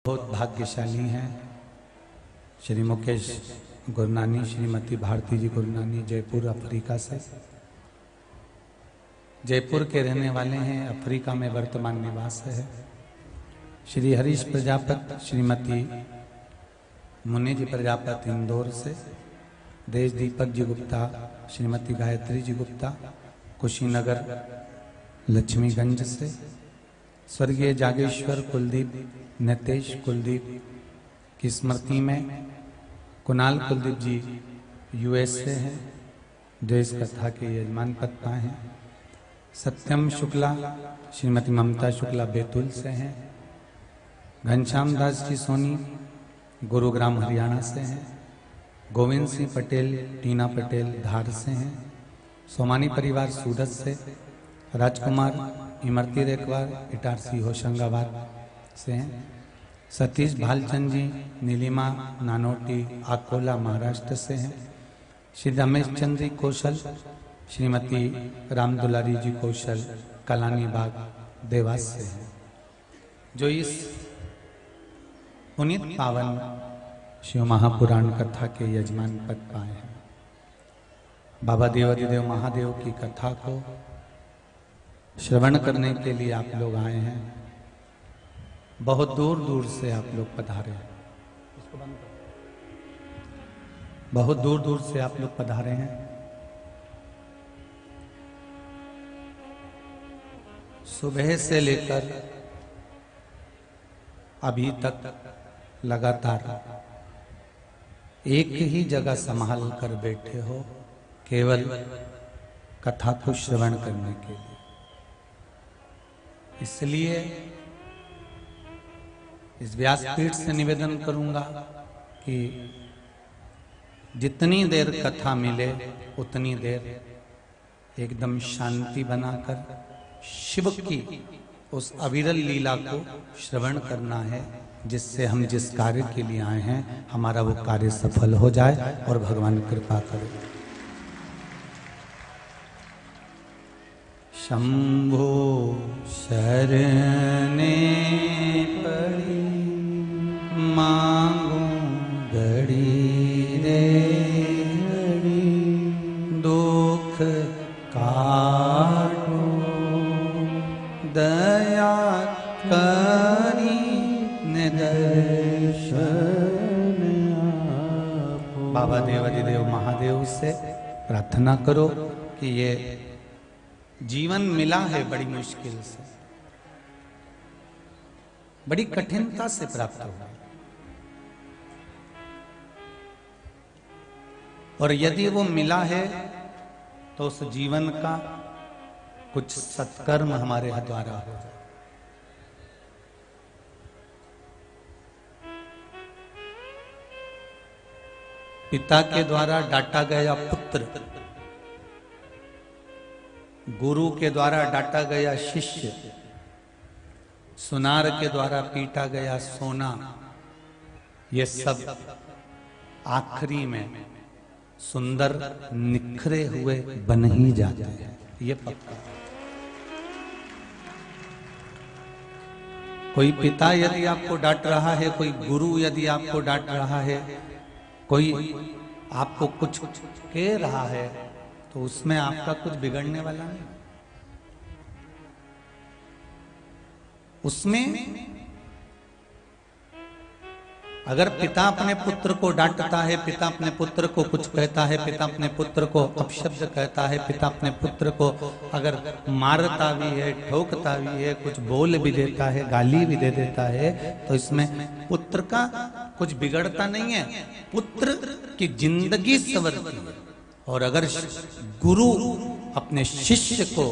बहुत भाग्यशाली हैं। श्री मुकेश गुरनानी, श्रीमती भारती जी गुरनानी जयपुर अफ्रीका से, जयपुर के रहने वाले हैं, अफ्रीका में वर्तमान निवास है। श्री हरीश प्रजापति, श्रीमती मुनि जी प्रजापति इंदौर से, देश दीपक जी गुप्ता, श्रीमती गायत्री जी गुप्ता कुशीनगर लक्ष्मीगंज से, स्वर्गीय जागेश्वर कुलदीप नितेश कुलदीप की स्मृति में कुणाल कुलदीप जी यूएस से हैं, जो इस कथा के यजमान पद पाए हैं। सत्यम शुक्ला, श्रीमती ममता शुक्ला बैतूल से हैं। घनश्याम दास जी सोनी गुरुग्राम हरियाणा से हैं। गोविंद सिंह पटेल, टीना पटेल धार से हैं। सोमानी परिवार सूरत से। राजकुमार इमरती रेखवार इटारसी होशंगाबाद से हैं। सतीश भालचंद जी नीलिमा नानोटी अकोला महाराष्ट्र से हैं। श्री रमेश चंद्र कौशल, श्रीमती रामदुलारी जी कौशल कलानी बाग देवास से हैं, जो इस पुनीत पावन शिव महापुराण कथा के यजमान पद पाए हैं। बाबा देवादिदेव महादेव की कथा को श्रवण करने के लिए आप लोग आए हैं। बहुत दूर दूर से आप लोग पधारे हैं। बहुत दूर दूर से आप लोग पधारे हैं। सुबह से लेकर अभी तक लगातार एक ही जगह संभाल कर बैठे हो, केवल कथा को श्रवण करने के लिए। इसलिए इस व्यासपीठ से निवेदन करूंगा कि जितनी देर कथा मिले उतनी देर एकदम शांति बनाकर शिव की उस अविरल लीला को श्रवण करना है, जिससे हम जिस कार्य के लिए आए हैं हमारा वो कार्य सफल हो जाए और भगवान कृपा करे। शंभो शरणे पड़ी मांगो घड़ी रे घड़ी, दुख काटो दया करी निदर्शन आपो। बाबा देवादिदेव महादेव से प्रार्थना करो कि ये जीवन मिला है बड़ी मुश्किल से, बड़ी कठिनता से प्राप्त हुआ, और यदि वो मिला है तो उस जीवन का कुछ सत्कर्म हमारे द्वारा हो जाए। पिता के द्वारा डांटा गया पुत्र, गुरु के द्वारा डांटा गया शिष्य, सुनार के द्वारा पीटा गया सोना, ये सब आखिरी में सुंदर निखरे हुए बन ही जाते हैं, ये पक्का। कोई पिता यदि आपको डांट रहा है, कोई गुरु यदि आपको डांट रहा है, कोई आपको कुछ कह रहा है, तो उसमें आपका कुछ बिगड़ने वाला नहीं। उसमें अगर पिता अपने पुत्र को डांटता है, पिता अपने पुत्र को कुछ कहता है, पिता अपने पुत्र को अपशब्द कहता है, पिता अपने पुत्र को अगर मारता भी है, ठोकता भी है, कुछ बोल भी देता है, गाली भी दे देता है, तो इसमें पुत्र का कुछ बिगड़ता नहीं है, पुत्र की जिंदगी संवरती है। और अगर गुरु अपने शिष्य को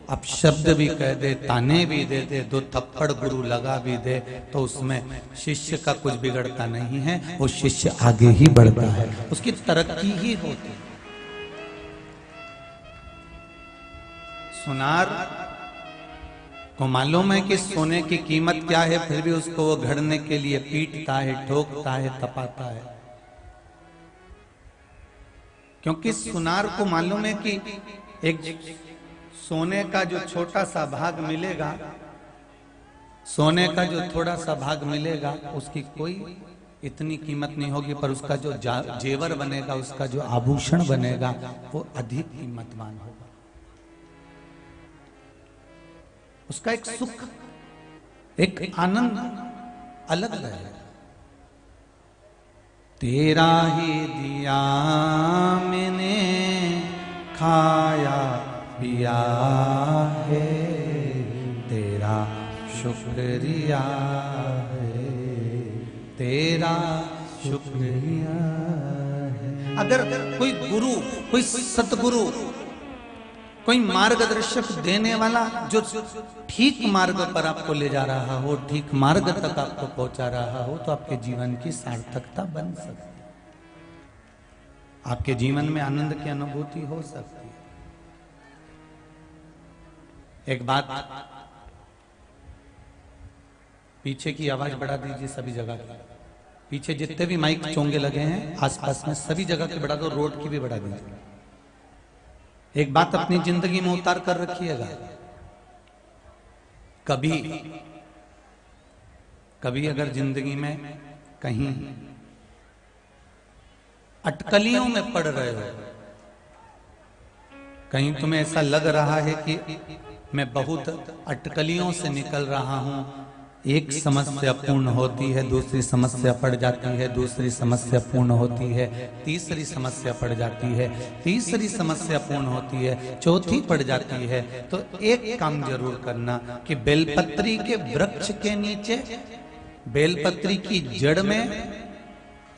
अपशब्द भी कह दे, ताने भी दे दे, दो थप्पड़ गुरु लगा भी दे, तो उसमें शिष्य का कुछ बिगड़ता नहीं है, वो शिष्य आगे ही बढ़ता है, उसकी तरक्की ही होती है। सुनार को मालूम है कि सोने की कीमत क्या है, फिर भी उसको वो घड़ने के लिए पीटता है, ठोकता है, तपाता है, क्योंकि सुनार को मालूम है कि एक सोने का जो छोटा सा भाग मिलेगा सोने का जो थोड़ा सा भाग मिलेगा उसकी कोई इतनी कीमत नहीं होगी, पर उसका जो जेवर बनेगा, उसका जो आभूषण बनेगा, वो अधिक कीमतवान होगा। उसका एक सुख, एक आनंद अलग रहेगा। तेरा ही दिया मैंने खाया पिया है, तेरा शुक्रिया है, तेरा शुक्रिया है। अगर कोई गुरु, कोई सतगुरु, कोई मार्गदर्शक देने वाला जो ठीक मार्ग पर आपको ले जा रहा हो, ठीक मार्ग तक आपको पहुंचा रहा हो, तो आपके जीवन की सार्थकता बन सकती है, आपके जीवन में आनंद की अनुभूति हो सकती है। एक बात, पीछे की आवाज बढ़ा दीजिए सभी जगह की। पीछे जितने भी माइक चोंगे लगे हैं आसपास में, सभी जगह के बढ़ा दो, रोड की भी बढ़ा दीजिए। एक बात अपनी जिंदगी में उतार कर रखिएगा, कभी कभी अगर जिंदगी में कहीं अटकलियों में पड़ रहे हो, कहीं तुम्हें ऐसा लग रहा है कि मैं बहुत अटकलियों से निकल रहा हूं, एक समस्या पूर्ण होती है, दूसरी समस्या पड़ जाती है, दूसरी समस्या पूर्ण होती है, तीसरी समस्या पड़ जाती है, तीसरी समस्या पूर्ण होती है, चौथी पड़ जाती है, तो एक काम जरूर करना कि बेलपत्री के वृक्ष के नीचे, बेलपत्री की जड़ में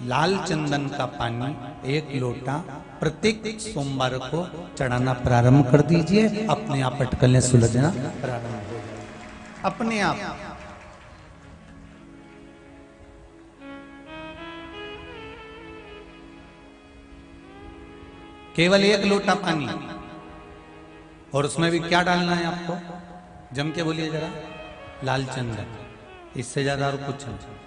लाल चंदन का पानी 1 लोटा प्रत्येक सोमवार को चढ़ाना प्रारंभ कर दीजिए। अपने आप अटकलें सुलझना प्रारंभ हो जाए, अपने आप। केवल 1 लोटा पानी, और उसमें भी क्या डालना है आपको, जम के बोलिए जरा, लाल चंदन, इससे ज्यादा और कुछ नहीं।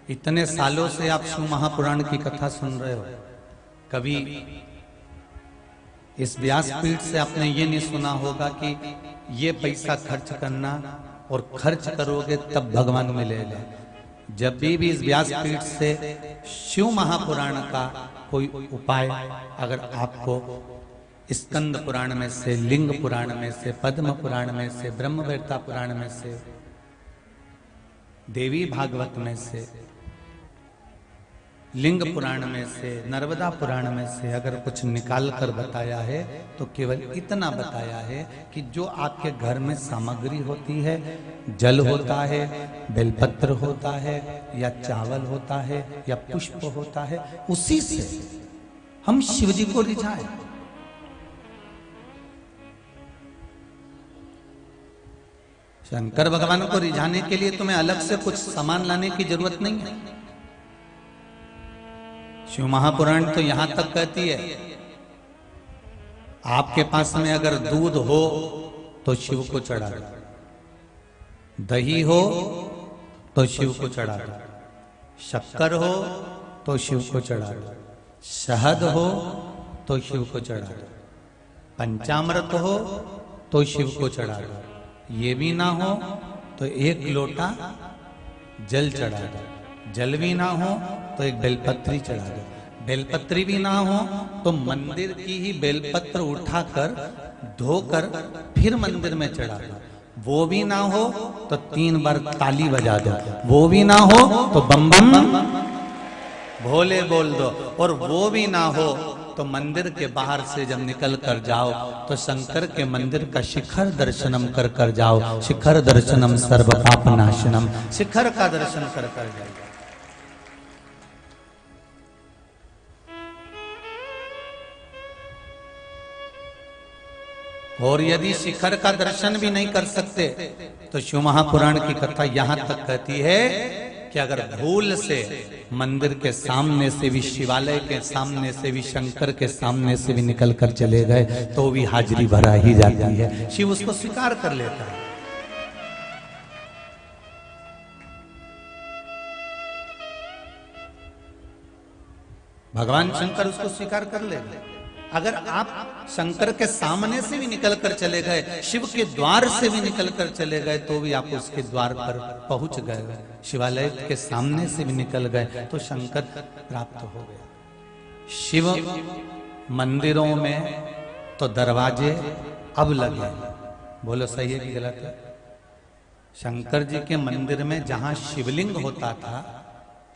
इतने सालों से आप शिव महापुराण की कथा सुन रहे हो, कभी इस व्यासपीठ से आपने ये नहीं सुना होगा कि ये पैसा खर्च करना और खर्च करोगे तब भगवान मिलेगा। जब भी इस व्यासपीठ से शिव महापुराण का कोई उपाय अगर आपको स्कंद पुराण में से, लिंग पुराण में से, पद्म पुराण में से, ब्रह्मवेत्ता पुराण में से, देवी भागवत में से, लिंग पुराण में से, नर्मदा पुराण में से अगर कुछ निकाल कर बताया है, तो केवल इतना बताया है कि जो आपके घर में सामग्री होती है, जल होता है, बेलपत्र होता है, या चावल होता है, या पुष्प होता है, उसी से हम शिव जी को रिझाएं। शंकर भगवान को रिझाने के लिए तुम्हें अलग से कुछ सामान लाने की जरूरत नहीं है। शिव महापुराण तो यहां तक कहती है, आपके पास में अगर दूध हो तो शिव को चढ़ा दो, दही हो तो शिव को चढ़ा दो, शक्कर हो तो शिव को चढ़ा दो, शहद हो तो शिव को चढ़ा दो, पंचामृत हो तो शिव को चढ़ा दो, ये भी ना हो तो 1 लोटा जल चढ़ा दो, जल भी ना हो तो 1 बेलपत्री चढ़ा दो, बेलपत्री भी ना हो तो मंदिर की ही बेलपत्र उठाकर धोकर फिर मंदिर में चढ़ा दो, वो भी ना हो तो 3 बार ताली बजा दो, वो भी ना हो तो बम बम भोले बोल दो, और वो भी ना हो तो मंदिर के बाहर से जब निकल कर जाओ तो शंकर के मंदिर का शिखर दर्शनम कर कर जाओ, शिखर दर्शनम सर्व पाप नाशनम, शिखर का दर्शन कर कर जाओ। और यदि शिखर का दर्शन भी नहीं कर सकते तो शिव महापुराण की कथा यहां तक कहती है कि अगर भूल से मंदिर के सामने से भी, शिवालय के सामने से भी, शंकर के सामने से भी निकल कर चले गए तो भी हाजिरी भरा ही जाती है, शिव उसको स्वीकार कर लेता है। भगवान शंकर उसको स्वीकार कर लेते। अगर आप शंकर के सामने से भी निकल कर चले गए, शिव के द्वार से भी निकल कर चले गए, तो भी आप उसके द्वार पर पहुंच गए। शिवालय के सामने से भी निकल गए तो शंकर प्राप्त हो गया। शिव मंदिरों में तो दरवाजे अब लगे, बोलो सही है कि गलत है? शंकर जी के मंदिर में जहां शिवलिंग होता था,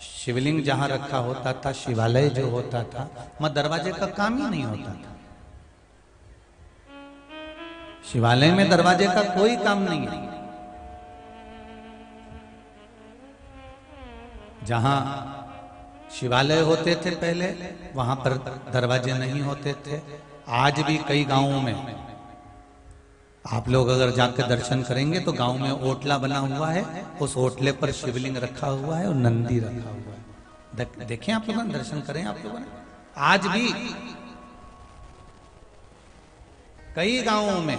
शिवलिंग जहां रखा होता था, शिवालय जो होता था, वहां दरवाजे का काम ही नहीं होता था। शिवालय में दरवाजे का कोई काम नहीं है। जहां शिवालय होते थे पहले, वहां पर दरवाजे नहीं होते थे। आज भी कई गांवों में आप लोग अगर जाकर दर्शन करेंगे तो गांव में ओटला बना हुआ है, उस ओटले पर शिवलिंग रखा हुआ है और नंदी रखा हुआ है। देखें आप लोगों ने, दर्शन करें आप लोगों ने। आज भी कई गांवों में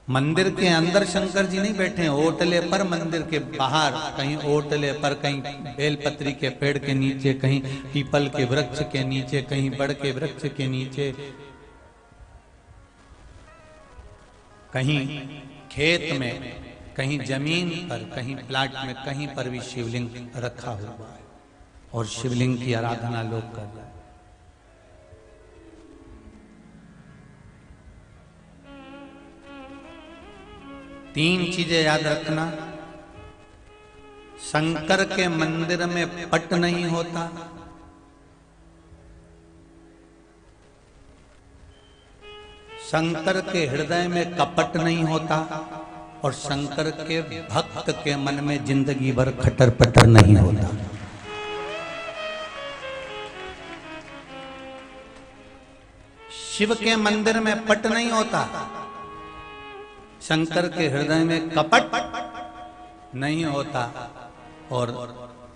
मंदिर के अंदर शंकर जी नहीं बैठे हैं, ओटले पर, मंदिर के बाहर कहीं ओटले पर, कहीं बेलपत्री के पेड़ के नीचे, कहीं पीपल के वृक्ष के नीचे, कहीं बड़ के वृक्ष के नीचे, कहीं खेत में, कहीं जमीन पर, कहीं प्लाट में, कहीं पर भी शिवलिंग रखा हुआ है और शिवलिंग की आराधना लोग कर रहे हैं। तीन चीजें याद रखना। शंकर के मंदिर में पट नहीं होता, शंकर के हृदय में कपट नहीं होता, और शंकर के भक्त के मन में जिंदगी भर खटर पटर नहीं होता। शिव के मंदिर में पट नहीं होता, शंकर के हृदय में कपट नहीं होता, और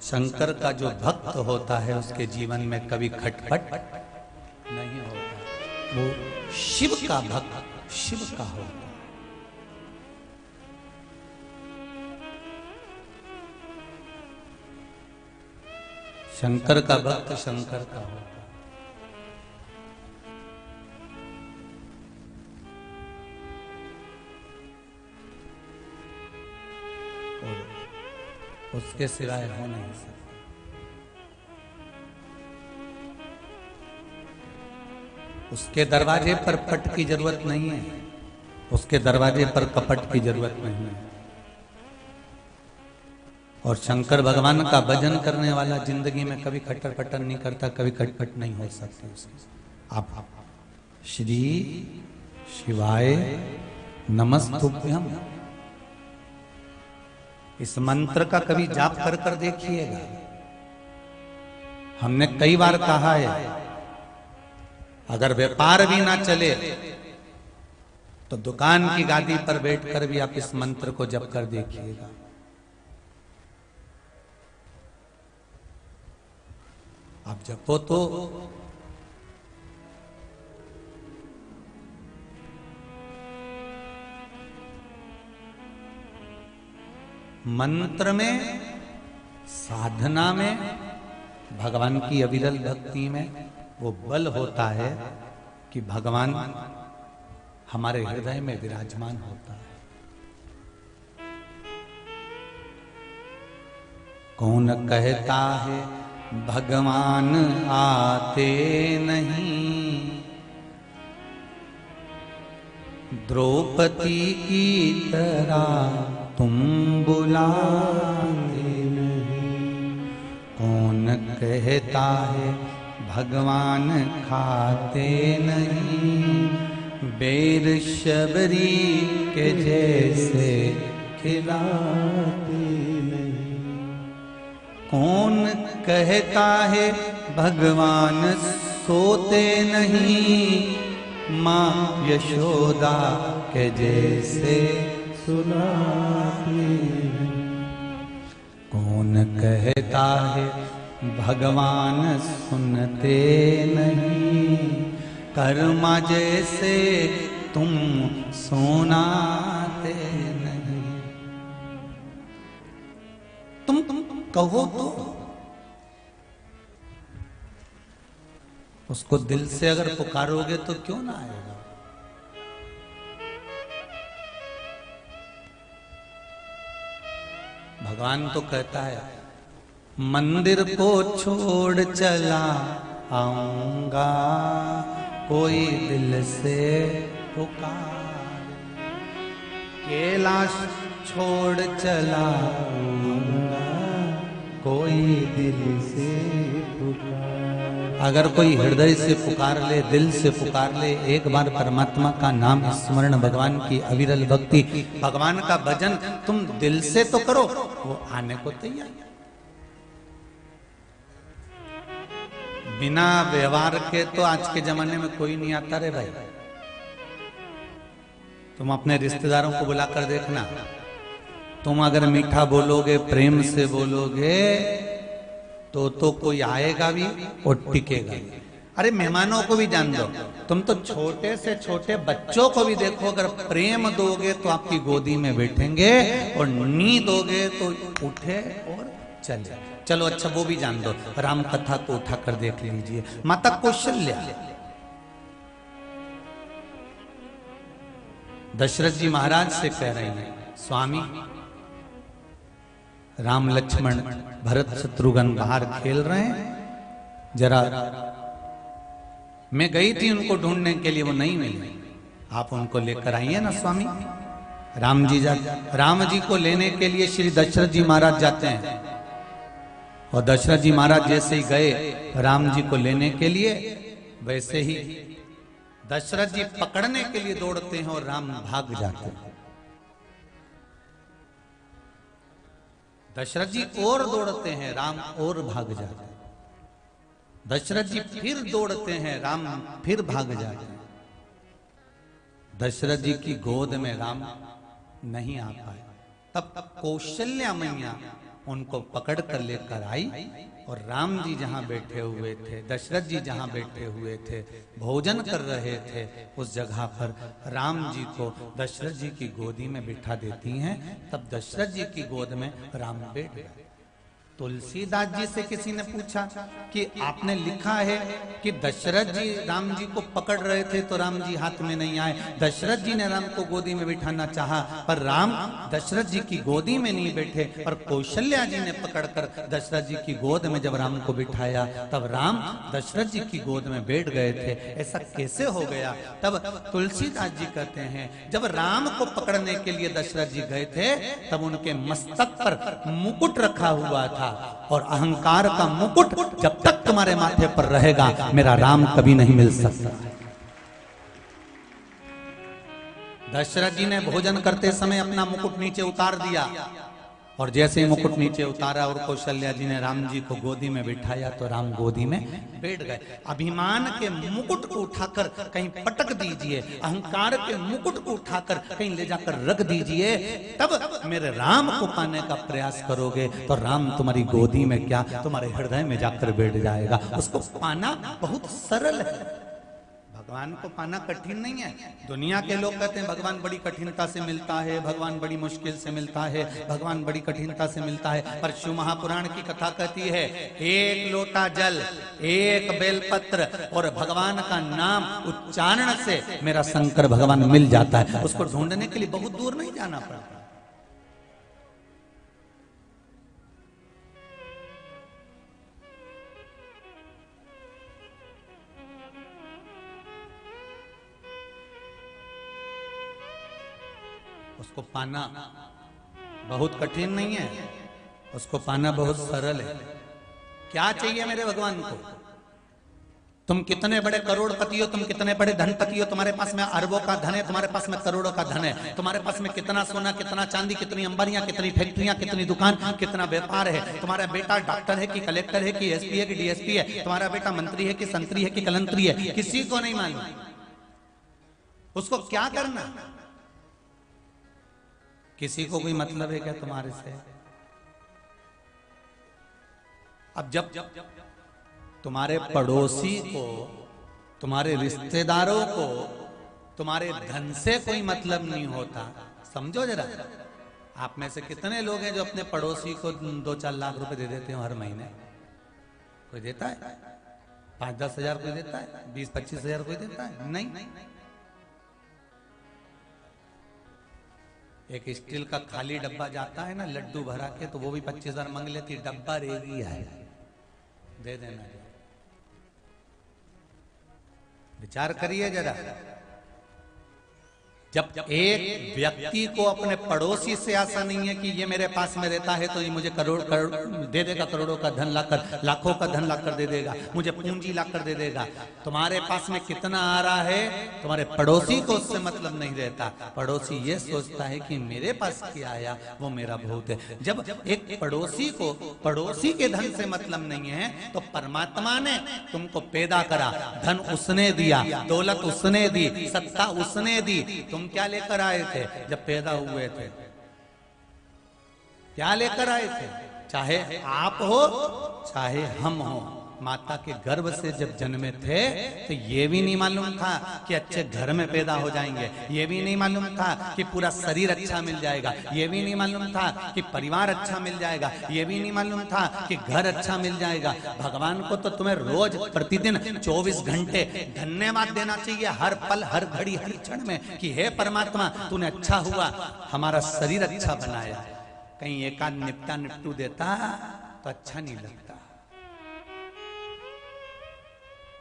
शंकर का जो भक्त होता है उसके जीवन में कभी खटपट नहीं होता। वो शिव का भक्त शिव का होता। शंकर का भक्त शंकर का होता। उसके सिवाय हो नहीं सकता। उसके दरवाजे पर पट की जरूरत नहीं है, उसके दरवाजे पर कपट की जरूरत नहीं है। और शंकर भगवान का भजन करने वाला जिंदगी में कभी खट्टर पट्टर नहीं करता, कभी खटपट नहीं हो सकती उसकी। आप श्री शिवाय नमस्तुभ्यम, इस मंत्र का कभी जाप कर कर देखिएगा। हमने कई बार कहा है, अगर व्यापार भी ना चले तो दुकान की गादी पर बैठकर भी आप इस मंत्र को जप कर देखिएगा। आप जपो तो मंत्र में, साधना में, भगवान की अविरल भक्ति में वो बल होता है कि भगवान हमारे हृदय में विराजमान होता है। कौन कहता है भगवान आते नहीं, द्रौपदी की तरह तुम बुलाते नहीं। कौन कहता है भगवान खाते नहीं, बेर शबरी के जैसे खिलाते नहीं। कौन कहता है भगवान सोते नहीं, माँ यशोदा के जैसे सुनाते नहीं। कौन कहता है भगवान सुनते नहीं, कर्मा जैसे तुम सुनाते नहीं। तुम कहो तो उसको दिल से अगर पुकारोगे तो क्यों ना आएगा। भगवान तो कहता है मंदिर को छोड़ चला आऊंगा, कोई दिल से पुकार, कैलाश छोड़ चला आऊंगा, कोई दिल से पुकार। अगर कोई हृदय से पुकार ले, दिल से पुकार ले, एक बार परमात्मा का नाम स्मरण, भगवान की अविरल भक्ति, भगवान का भजन तुम दिल से तो करो, वो आने को तैयार। बिना व्यवहार के तो आज के जमाने में कोई नहीं आता रे भाई। तुम अपने रिश्तेदारों को बुलाकर देखना, तुम अगर मीठा बोलोगे, प्रेम से बोलोगे, तो कोई आएगा भी और टिकेगा भी। अरे मेहमानों को भी जान दो, तुम तो छोटे से छोटे बच्चों को भी देखो, अगर प्रेम दोगे तो आपकी गोदी में बैठेंगे, और नी दोगे तो उठे और चले। चलो अच्छा वो भी जान दो, राम कथा को उठाकर देख लीजिए। माता कौशल्या दशरथ जी महाराज से कह रहे हैं, स्वामी राम लक्ष्मण भरत शत्रुघ्न बाहर खेल रहे हैं, जरा मैं गई थी उनको ढूंढने के लिए, वो नहीं मिले, आप उनको लेकर आइए ना स्वामी। राम जी को लेने के लिए श्री दशरथ जी महाराज जाते हैं, और दशरथ जी महाराज जैसे ही गए राम जी को लेने के लिए, वैसे ही दशरथ जी पकड़ने के लिए दौड़ते हैं और राम भाग जाते हैं। दशरथ जी और दौड़ते हैं, राम और भाग जाते हैं। दशरथ जी फिर दौड़ते हैं, राम फिर भाग जाते हैं। दशरथ जी की गोद में राम नहीं आ पाए, तब कौशल्या मैया उनको पकड़ कर लेकर आई, और राम जी जहां बैठे हुए थे, दशरथ जी जहां बैठे हुए थे, भोजन कर रहे थे, उस जगह पर राम जी को दशरथ जी की गोदी में बिठा देती हैं। तब दशरथ जी की गोद में राम बैठ गए। तुलसीदास जी से किसी ने पूछा कि आपने लिखा है कि दशरथ जी राम जी को पकड़ रहे थे तो राम जी हाथ में नहीं आए, दशरथ जी ने राम को गोदी में बिठाना चाहा पर राम दशरथ जी की गोदी में नहीं बैठे, और कौशल्या जी ने पकड़कर दशरथ जी की गोद में जब राम को बिठाया तब राम दशरथ जी की गोद में बैठ गए थे। ऐसा कैसे हो गया? तब तुलसीदास जी कहते हैं, जब राम को पकड़ने के लिए दशरथ जी गए थे तब उनके मस्तक पर मुकुट रखा हुआ था, और अहंकार का मुकुट जब तक तुम्हारे माथे पर रहेगा मेरा राम कभी नहीं मिल सकता। दशरथ जी ने भोजन करते समय अपना मुकुट नीचे उतार दिया, और जैसे ही मुकुट नीचे उतारा और कौशल्या जी ने राम जी को गोदी में बिठाया तो राम गोदी में बैठ गए। अभिमान के मुकुट को उठाकर कहीं पटक दीजिए, अहंकार के मुकुट को उठाकर कहीं ले जाकर रख दीजिए, तब मेरे राम को पाने का प्रयास करोगे तो राम तुम्हारी गोदी में क्या तुम्हारे हृदय में जाकर बैठ जाएगा। उसको पाना बहुत सरल है, भगवान को पाना कठिन नहीं है। दुनिया के लोग कहते हैं भगवान बड़ी कठिनता से मिलता है, भगवान बड़ी मुश्किल से मिलता है, भगवान बड़ी कठिनता से मिलता है, पर शिव महापुराण की कथा कहती है एक लोटा जल, एक बेलपत्र और भगवान का नाम उच्चारण से मेरा शंकर भगवान मिल जाता है। उसको ढूंढने के लिए बहुत दूर नहीं जाना पड़ता। उसको पाना बहुत कठिन नहीं है, उसको पाना बहुत सरल है। क्या चाहिए मेरे भगवान को? तुम कितने बड़े करोड़पति हो, तुम कितने बड़े धनपति हो, तुम्हारे पास में अरबों का धन है, तुम्हारे पास में करोड़ों का धन है, तुम्हारे पास में कितना सोना, कितना चांदी, कितनी अंबारियां, कितनी फैक्ट्रियां, कितनी दुकान, कितना व्यापार है, तुम्हारा बेटा डॉक्टर है कि कलेक्टर है कि एसपी है कि डीएसपी है, तुम्हारा बेटा मंत्री है कि संतरी है कि कलंतरी है, किसी को नहीं मालूम। उसको क्या करना? किसी को कोई मतलब है क्या तुम्हारे से? अब जब तुम्हारे पड़ोसी को, तुम्हारे रिश्तेदारों को तुम्हारे धन से कोई मतलब नहीं होता, समझो जरा। आप में से कितने लोग हैं जो अपने पड़ोसी को 2-4 लाख रुपए दे देते हो हर महीने? कोई देता है? 5-10 हजार कोई देता है? 20-25 हजार कोई देता है? नहीं। एक स्टील का खाली डब्बा जाता है ना लड्डू भरा के, तो वो भी 25 हजार मांग लेती, डब्बा रेगी है, दे देना। विचार करिए जरा, जब एक व्यक्ति को अपने पड़ोसी से आशा नहीं है कि ये मेरे पास में रहता है तो ये मुझे करोड़ दे देगा, करोड़ों का धन लाकर, लाखों का धन लाकर दे देगा, मुझे पूंजी लाकर दे देगा। तुम्हारे पास में कितना आ रहा है, तुम्हारे पड़ोसी को उससे मतलब नहीं रहता। पड़ोसी ये सोचता है कि मेरे पास क्या आया वो मेरा बहुत है। जब एक पड़ोसी को पड़ोसी के धन से मतलब नहीं है, तो परमात्मा ने तुमको पैदा करा, धन उसने दिया, दौलत उसने दी, सत्ता उसने दी, तुम क्या लेकर आए थे जब पैदा हुए थे? क्या लेकर आए थे? चाहे आप हो चाहे हम हो, माता के गर्भ से जब जन्मे थे तो ये भी नहीं मालूम था कि अच्छे घर में पैदा हो जाएंगे, ये भी नहीं मालूम था कि पूरा शरीर अच्छा मिल जाएगा, ये भी नहीं मालूम था कि परिवार अच्छा मिल जाएगा, ये भी नहीं मालूम था कि घर अच्छा मिल जाएगा। भगवान को तो तुम्हें रोज प्रतिदिन 24 घंटे धन्यवाद देना चाहिए, हर पल, हर घड़ी, हर क्षण में, कि हे परमात्मा तूने अच्छा हुआ हमारा शरीर अच्छा बनाया। कहीं एक आध निपटा निपटू देता तो अच्छा नहीं लगता।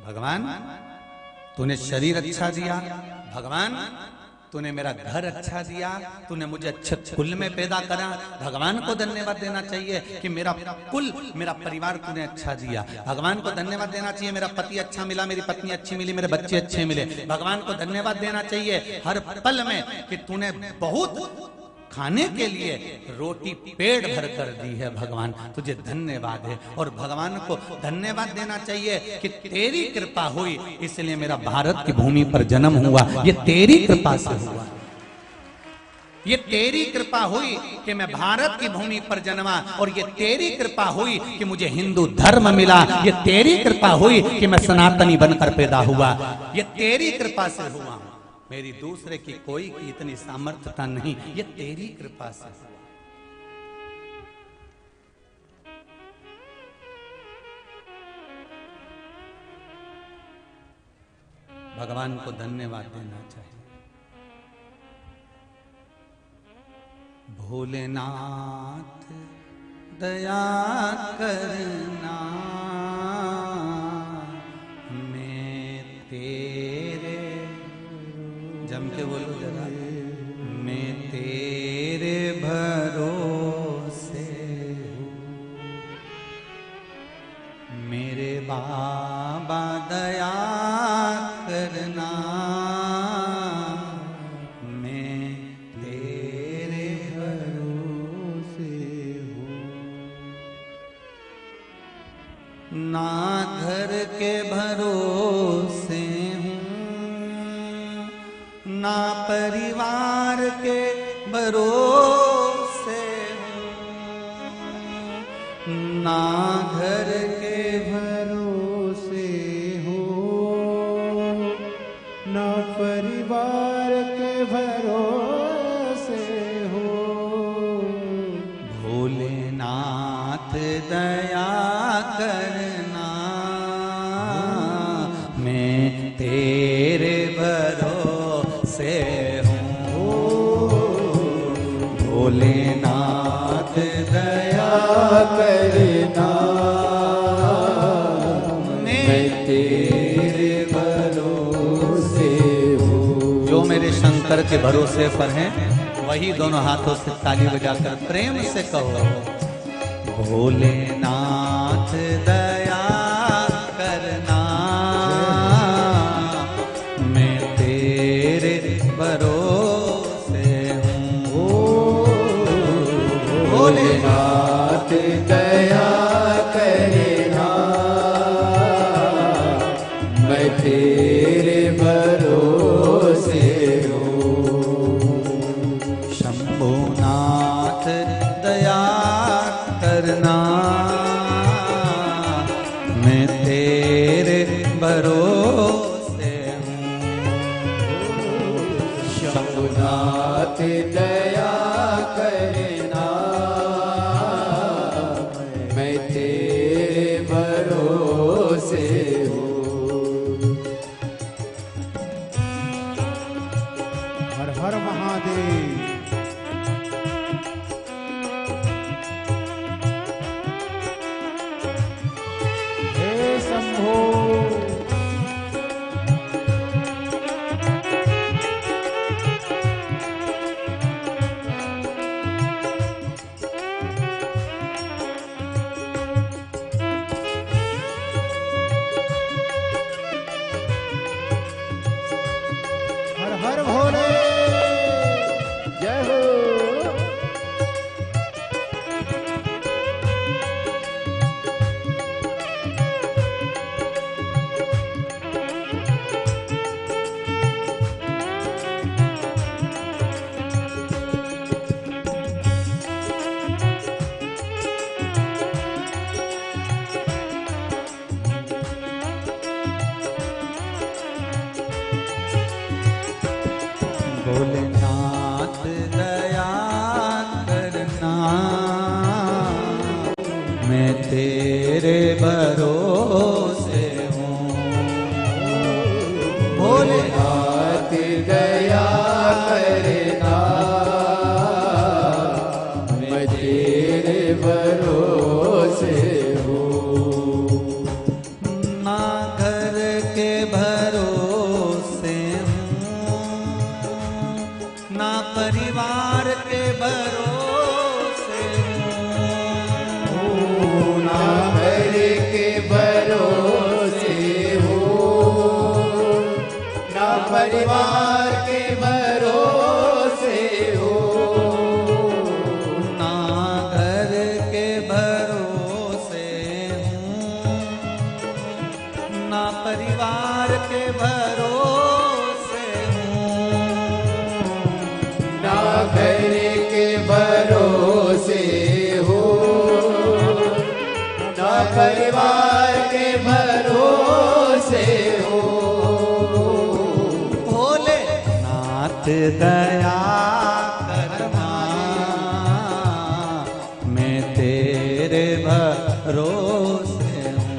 भगवान तूने शरीर अच्छा दिया, भगवान तूने मेरा घर अच्छा दिया, तूने मुझे अच्छे कुल में पैदा करा। भगवान को धन्यवाद देना चाहिए कि मेरा कुल, मेरा परिवार तूने अच्छा दिया। भगवान को धन्यवाद देना चाहिए मेरा पति अच्छा मिला, मेरी पत्नी अच्छी मिली, मेरे बच्चे अच्छे मिले। भगवान को धन्यवाद देना चाहिए हर पल में कि तूने बहुत खाने के लिए रोटी पेट भर कर दी है। भगवान तुझे धन्यवाद है। और भगवान को धन्यवाद देना चाहिए कि तेरी कृपा हुई इसलिए मेरा भारत की भूमि पर जन्म हुआ, ये तेरी कृपा से हुआ। ये तेरी कृपा हुई कि मैं भारत की भूमि पर जन्मा, और ये तेरी कृपा हुई कि मुझे हिंदू धर्म मिला। ये तेरी कृपा हुई कि मैं सनातनी बनकर पैदा हुआ। ये तेरी कृपा से हुआ, मेरी दूसरे की कोई की इतनी सामर्थ्यता नहीं, ये तेरी कृपा से। भगवान को धन्यवाद देना चाहिए। भोलेनाथ दया करना, मैं तेरे, जम के बोलो जरा, मैं तेरे भरोसे हूँ, मेरे बाबा दया करना, मैं तेरे भरोसे हूँ। ना घर के भरोसे ना परिवार के भरोसे हूँ, ना घर के भरोसे हो, ना परिवार के भरोसे हो। भोलेनाथ दया करना, मैं तेरे भरोसे हूँ। भोलेनाथ दया करना, मैं तेरे भरोसे हूँ। जो मेरे शंकर के भरोसे पर हैं वही दोनों हाथों से ताली बजाकर प्रेम से कहो, भोलेनाथ दया करना, मैं तेरे भरोसे हूँ। भोलेनाथ दया करना, मैं तेरे भरोसे हूँ। शंभुनाथ दया करना, मैं तेरे भरोसे हूँ। शंभुनाथ दया करना, मैं तेरे भरोसे हूँ। भरोसे हूँ। भोलेनाथ दया करना, मैं तेरे भरोसे हूँ। ना घर के भरोसे हूँ, ना परिवार के भरोसे हूँ। ना घर के भरोसे हूँ, ना परिवार के भरोसे हूँ। ना घर के भरोसे हूँ, ना परिवार के भरोसे हूँ। ना घर के भरोसे हूँ, ना परिवार के भरोसे हूँ। भोलेनाथ दया करना, मैं तेरे भरोसे हूँ।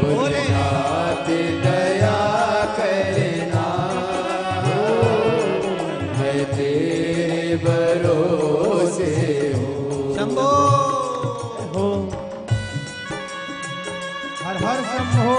भोलेनाथ दया करना, मैं तेरे भरोसे हूँ। शंभो हो, हर हर शंभो।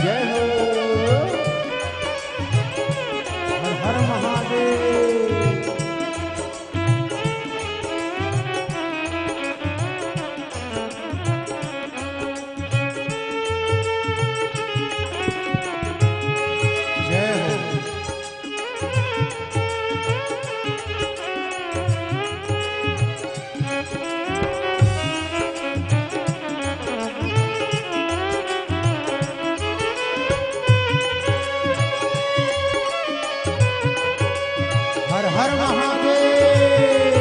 जय हो, हर हर महादेव। जय हो, हर हर महादेव।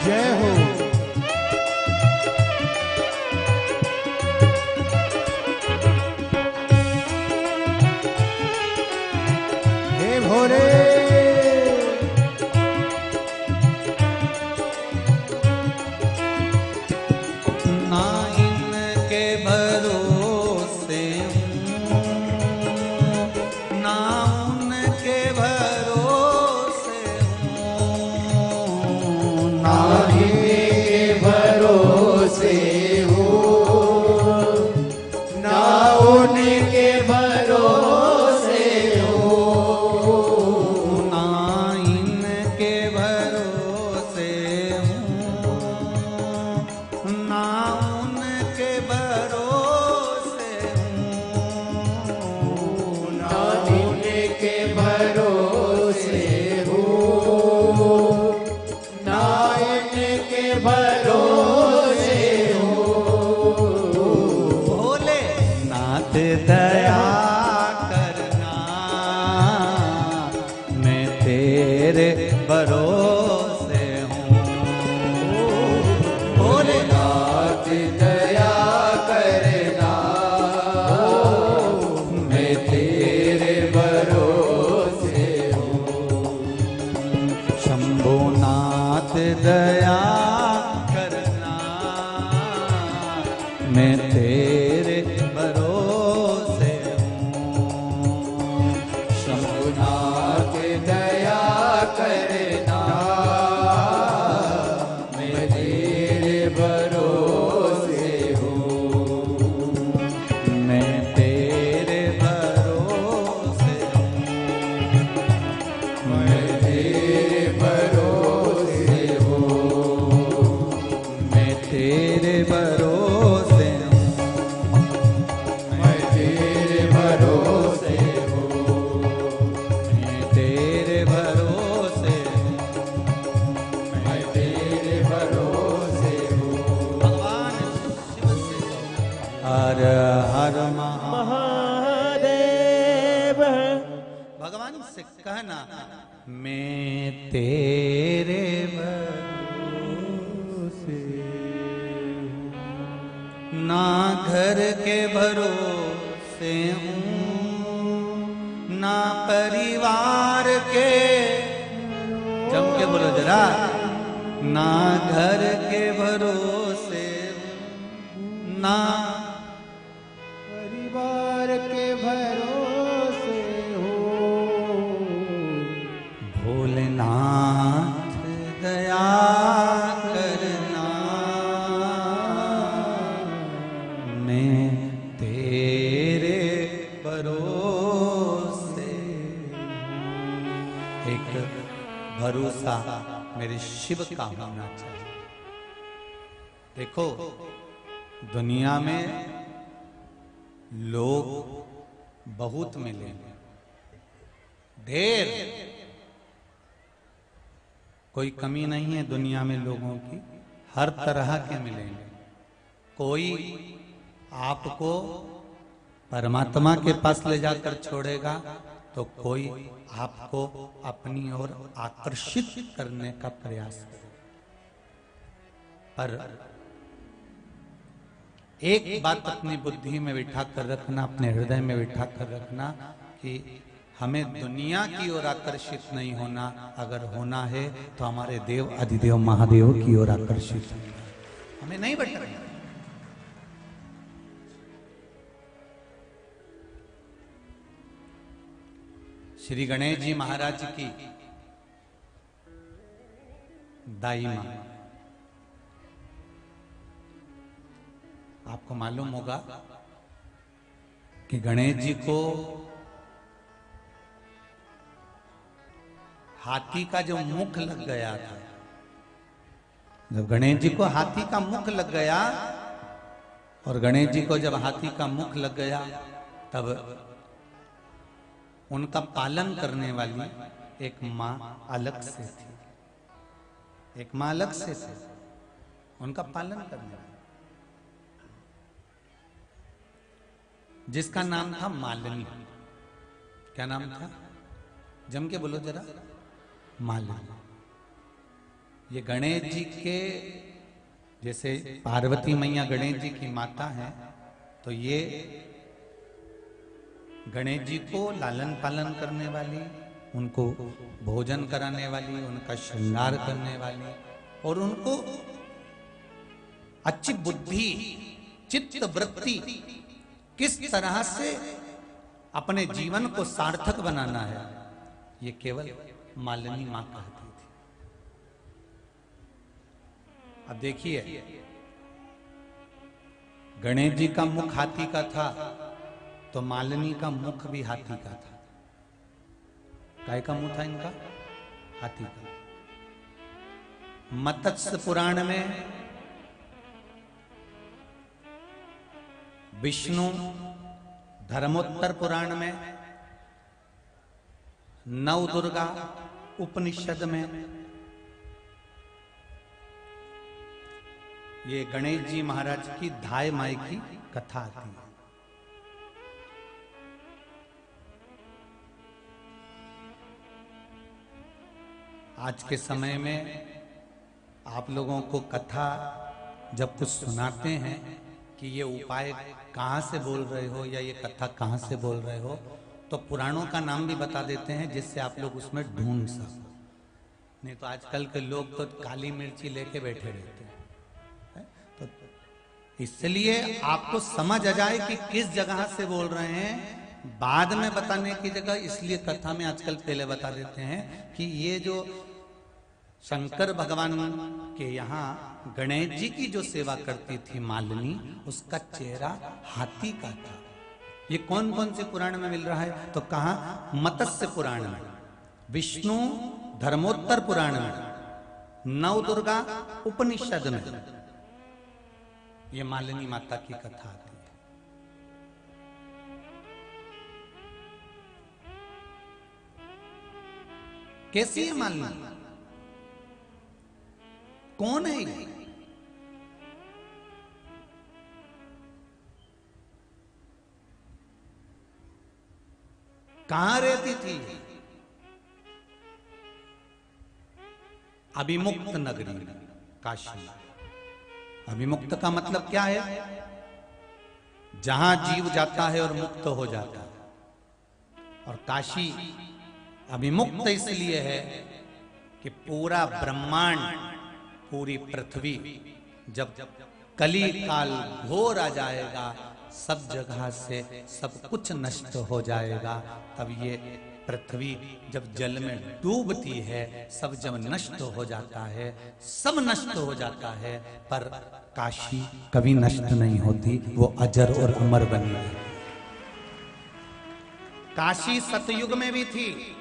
जय हो, हे भोरे। ना इनके भरोसे हूँ, ना उनके भरोसे हूँ। ना इनके भरोसे हूँ, ना उनके भरोसे हूँ। ना इनके भरोसे हूँ, ना उनके भरोसे हूँ। ना उनके भरोसे हूँ, ना इनके भरोसे हूँ। भोलेनाथ दया करना, मैं तेरे भरोसे हूँ। भोलेनाथ दया करना, मैं तेरे भरोसे हूँ। शंभुनाथ दया करना, मैं तेरे भरोसे हूँ। भरोसे हूँ, मैं तेरे भरोसे हूँ, मैं तेरे भरोसे हूँ, मैं तेरे भरोसे हूँ। भगवान शिव से हर हर महादेव भगवान से कहना, मैं तेरे भरोसे हूँ, ना घर के भरोसे हूँ, ना परिवार के, जम के बोलो जरा, ना घर के भरोसे हूँ, ना परिवार के भरोसे हो। भोलेनाथ दया करना, मैं तेरे भरोसे हूँ। एक भरोसा मेरे शिव का होना चाहिए। देखो दुनिया में लोग बहुत मिलेंगे, ढेर, कोई कमी नहीं है दुनिया में लोगों की, हर तरह के मिलेंगे। कोई आपको परमात्मा के पास ले जाकर छोड़ेगा, तो कोई आपको अपनी ओर आकर्षित करने का प्रयास करेगा। पर एक बात अपनी बुद्धि में बिठा कर रखना, अपने हृदय में बिठा कर रखना कि हमें दुनिया की ओर आकर्षित नहीं होना। अगर होना है तो हमारे देव अधिदेव महादेव की ओर आकर्षित होना, हमें नहीं भटकना। श्री गणेश जी महाराज की दाई मां, आपको मालूम होगा कि गणेश जी को हाथी का जो मुख लग गया था, जब गणेश जी को हाथी का मुख लग गया, और गणेश जी को जब हाथी का मुख लग गया, तब उनका पालन करने वाली एक मां अलग से थी, एक मां अलग से थी, उनका पालन करने वाली, जिसका नाम था मालिनी। क्या नाम था? जम के बोलो जरा, मालिनी। ये गणेश जी के, जैसे पार्वती मैया गणेश जी की माता है, तो ये गणेश जी को लालन पालन करने वाली, उनको भोजन कराने वाली, उनका श्रृंगार करने वाली, और उनको अच्छी बुद्धि, चित्त वृत्ति, किस तरह से अपने जीवन को सार्थक बनाना है, ये केवल मालिनी मां कहती थी। अब देखिए, गणेश जी का मुख हाथी का था, तो मालिनी का मुख भी हाथी का था। काय का मुंह था इनका? हाथी का। मत्स्य पुराण में विष्णु, धर्मोत्तर पुराण में, नव दुर्गा उपनिषद में ये गणेश जी महाराज की धाय माई की कथा आती है। आज के समय में आप लोगों को कथा जब कुछ सुनाते हैं कि ये उपाय कहाँ से बोल रहे हो या ये कथा कहाँ से बोल रहे हो, तो पुराणों का नाम भी बता देते हैं, जिससे आप लोग उसमें ढूंढ सको। नहीं तो आजकल के लोग तो काली मिर्ची लेके बैठे रहते हैं। तो इसलिए आपको समझ आ जाए कि किस जगह से बोल रहे हैं, बाद में बताने की जगह इसलिए कथा में आजकल पहले बता देते हैं कि ये जो शंकर भगवान के यहाँ गणेश जी की जो सेवा करती थी मालिनी, उसका चेहरा हाथी का था। ये कौन कौन से पुराण में मिल रहा है? तो कहा मत्स्य पुराण में, विष्णु धर्मोत्तर पुराण में, नव दुर्गा उपनिषद में, ये मालिनी माता की कथा आती है। कैसी है मालिनी? कौन है ये? कहां रहती थी? अभिमुक्त नगरी काशी। अभिमुक्त का मतलब क्या है? जहां जीव जाता है और मुक्त हो जाता है। और काशी अभिमुक्त इसलिए है कि पूरा ब्रह्मांड, पूरी पृथ्वी जब कली काल घोर आ जाएगा, सब जगह से सब कुछ नष्ट हो जाएगा, तब ये पृथ्वी जब जल में डूबती है, सब जब नष्ट हो जाता है, सब नष्ट हो जाता है, पर काशी कभी नष्ट नहीं होती, वो अजर और अमर बनी है। काशी सतयुग में भी थी,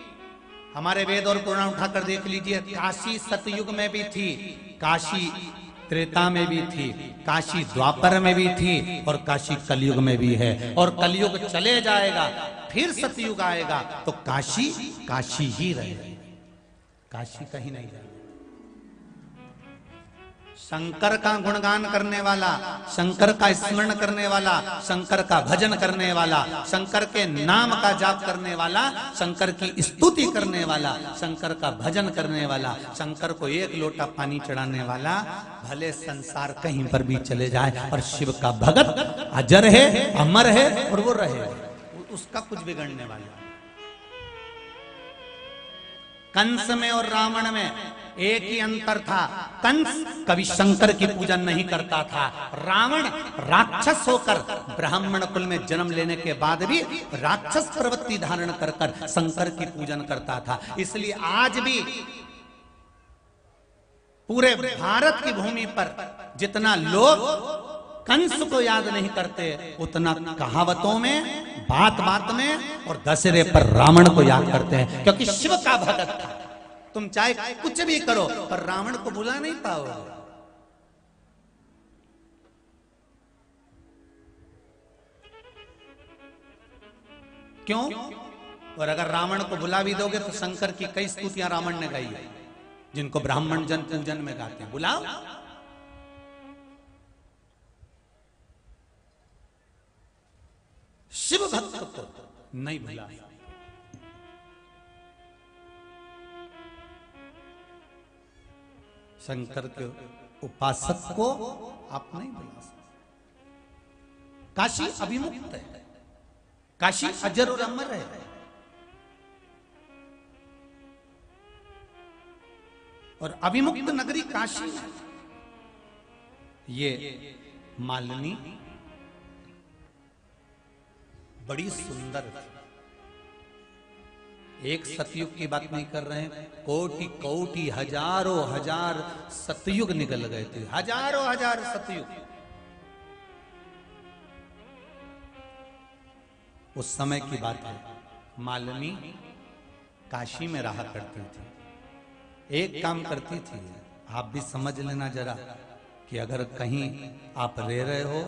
हमारे वेद और पुराण उठाकर देख लीजिए। काशी सतयुग में भी थी, काशी त्रेता में भी थी, काशी द्वापर में भी थी, और काशी कलयुग में भी है। और कलयुग चले जाएगा, फिर सतयुग आएगा, तो काशी काशी ही रहेगी, काशी कहीं नहीं जाएगी। शंकर का गुणगान करने वाला, शंकर का स्मरण करने वाला, शंकर का भजन करने वाला, शंकर के नाम का जाप करने वाला, शंकर की स्तुति करने वाला, शंकर का भजन करने वाला, शंकर को एक लोटा पानी चढ़ाने वाला, भले संसार कहीं पर भी चले जाए, और शिव का भगत अजर है, अमर है, और वो रहे, उसका कुछ बिगड़ने वाला। कंस में और रावण में एक ही अंतर था। कंस कभी शंकर की पूजन नहीं करता था, रावण राक्षस होकर ब्राह्मण कुल में जन्म लेने के बाद भी राक्षस प्रवृत्ति धारण कर कर शंकर की पूजन करता था। इसलिए आज भी पूरे भारत की भूमि पर जितना लोग कंस को याद नहीं करते, उतना कहावतों में, बात बात में और दशहरे पर रावण को याद करते हैं, क्योंकि शिव का भगत था। तुम चाहे कुछ भी करो, पर रावण को भुला नहीं पाओगे। क्यों? और अगर रावण को भुला भी दोगे तो शंकर की कई स्तुतियां रावण ने गाई है, जिनको ब्राह्मण जन पूजन में गाते हैं। बुलाओ, शिव भक्त को नहीं भुला। शंकर के उपासक को आप नहीं भुला सकते। काशी अभिमुक्त है, काशी अजर और अमर है। और अभिमुक्त नगरी काशी है। ये मालिनी बड़ी सुंदर थी। एक सतयुग की बात नहीं कर रहे हैं, कोटि कोटि हजारों हजार सतयुग निकल गए थे, हजारों हजार सतयुग। उस समय की बात है। मालिनी काशी में रहा करती थी। एक काम करती थी, आप भी समझ लेना जरा, कि अगर कहीं आप रह रहे हो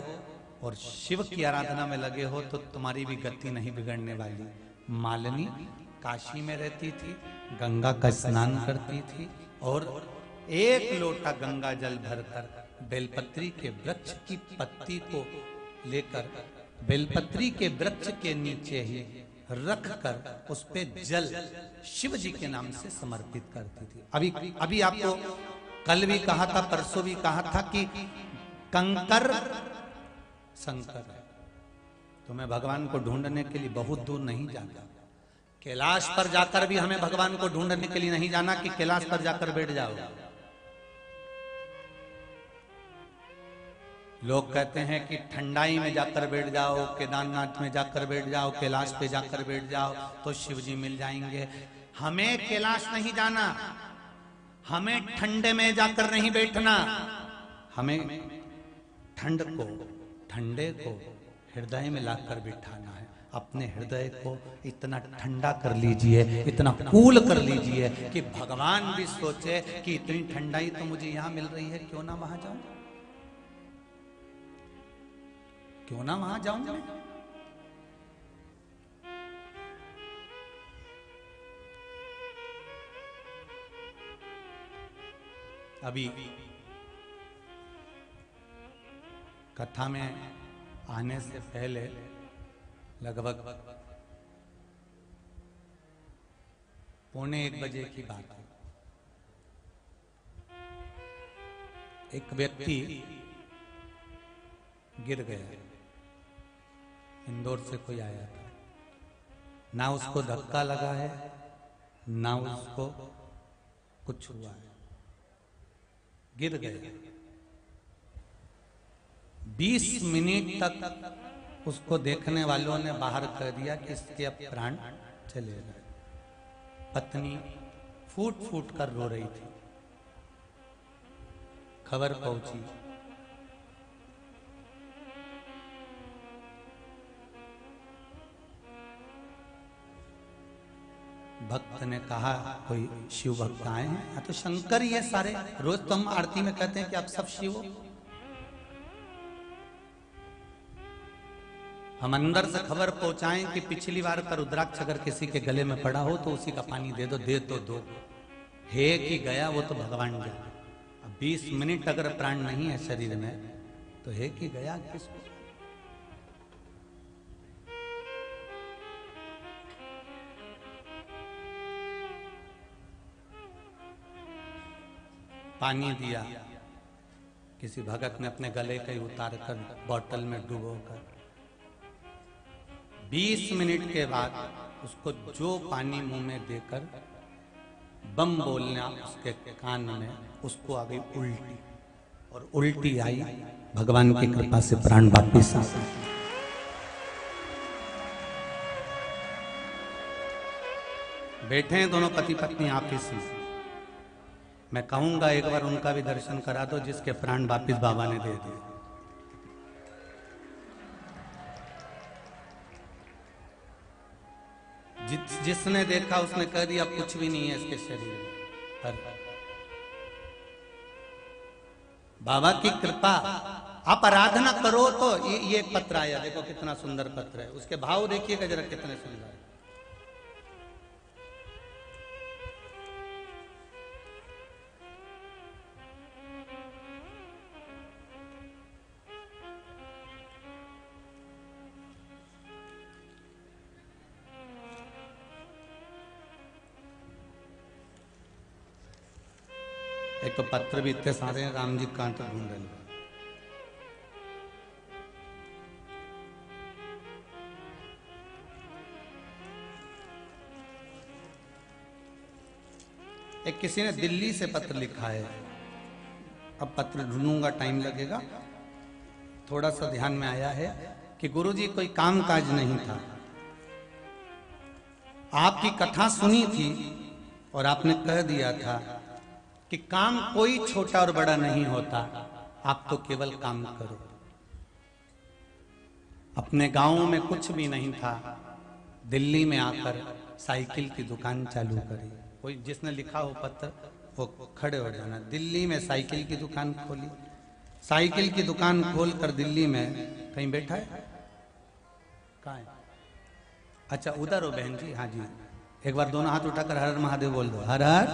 और शिव की आराधना में लगे हो तो तुम्हारी भी गति नहीं बिगड़ने वाली। मालिनी काशी में रहती थी, गंगा का स्नान करती थी, और एक लोटा गंगा जल भरकर बेलपत्री के वृक्ष की पत्ती को लेकर बेलपत्री के वृक्ष के नीचे ही रख कर उस पे जल शिव जी के नाम से समर्पित करती थी। अभी आपको कल भी कहा था, परसों भी कहा था कि कंकर शंकर है। तो मैं भगवान को ढूंढने के लिए बहुत दूर नहीं जाता। कैलाश पर जाकर भी हमें भगवान को ढूंढने के लिए नहीं जाना कि कैलाश पर जाकर बैठ जाओ। लोग कहते हैं कि ठंडाई में जाकर बैठ जाओ, केदारनाथ में जाकर बैठ जाओ, कैलाश पे जाकर बैठ जाओ तो शिव जी मिल जाएंगे। हमें कैलाश नहीं जाना, हमें ठंडे में जाकर नहीं बैठना, हमें ठंडे को हृदय में लाकर बिठाना है। अपने हृदय को इतना ठंडा कर लीजिए, इतना कूल कर लीजिए कि भगवान भी सोचे कि इतनी ठंडाई तो मुझे यहां मिल रही है, क्यों ना वहां जाऊं। क्यों ना वहां जाऊं मैं। अभी कथा में आने से पहले लगभग 1:45 की बात है। एक व्यक्ति गिर गया। इंदौर से कोई आया था, ना उसको धक्का लगा है ना उसको कुछ हुआ है, गिर गया। 20 मिनट तक उसको देखने वालों ने बाहर कर दिया कि इसके अब प्राण चले गए। पत्नी फूट फूट कर रो रही थी। खबर पहुंची, भक्त ने कहा कोई शिव भक्त आए हैं। हाँ तो शंकर ये सारे रोज तो हम आरती में कहते हैं कि आप सब शिव हो। हम अंदर से खबर पहुंचाएं कि पिछली बार का रुद्राक्ष अगर किसी के गले में पड़ा हो तो उसी का पानी दे दो दो। है कि गया वो तो भगवान जाने। अब 20 मिनट अगर प्राण नहीं है शरीर में तो है कि गया किसको। पानी दिया, किसी भगत ने अपने गले का ही उतार कर बोतल में डुबो कर 20 मिनट के बाद उसको जो पानी मुंह में देकर बम बोलना उसके कान में, उसको आ गई उल्टी, और उल्टी आई। भगवान की कृपा से प्राण वापिस आ गए। बैठे हैं दोनों पति पत्नी आपस में। मैं कहूंगा एक बार उनका भी दर्शन करा दो जिसके प्राण वापिस बाबा ने दे दिए। जिसने देखा उसने कह दिया कुछ भी नहीं है इसके शरीर में, पर बाबा की कृपा। आप आराधना करो तो ये एक पत्र आया, देखो कितना सुंदर पत्र है। उसके भाव देखिएगा जरा कितने सुंदर है। एक तो पत्र भी इतने सारे हैं, राम जी कहां तक ढूंढ रहे हैं। एक किसी ने दिल्ली से पत्र लिखा है। अब पत्र ढूंढूंगा, टाइम लगेगा। थोड़ा सा ध्यान में आया है कि गुरुजी कोई काम काज नहीं था, आपकी कथा सुनी थी और आपने कह दिया था कि काम कोई छोटा और बड़ा नहीं होता, आप तो केवल काम करो। अपने गांव में कुछ भी नहीं था, दिल्ली में आकर साइकिल की दुकान चालू करी। कोई जिसने लिखा हो पत्र वो खड़े हो जाना। दिल्ली में साइकिल की दुकान खोली। साइकिल की दुकान खोलकर दिल्ली में कहीं बैठा है, कहाँ है? अच्छा उधर हो बहन जी। हाँ जी, एक बार दोनों हाथ उठाकर हर हर महादेव बोल दो। हर हर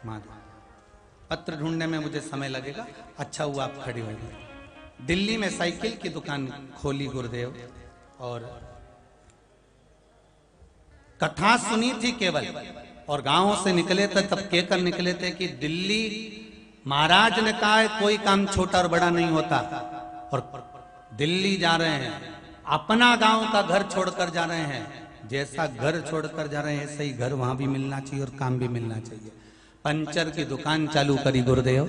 महादेव। पत्र ढूंढने में मुझे समय लगेगा, अच्छा हुआ आप खड़ी हो गई। दिल्ली में साइकिल की दुकान खोली गुरुदेव, और कथा सुनी थी केवल। और गांव से निकले थे तब कहकर निकले थे कि दिल्ली महाराज ने कहा है कोई काम छोटा और बड़ा नहीं होता, और दिल्ली जा रहे हैं, अपना गांव का घर छोड़कर जा रहे हैं। जैसा घर छोड़कर जा रहे हैं ऐसा ही घर वहां भी मिलना चाहिए और काम भी मिलना चाहिए। पंचर की दुकान चालू करी गुरुदेव।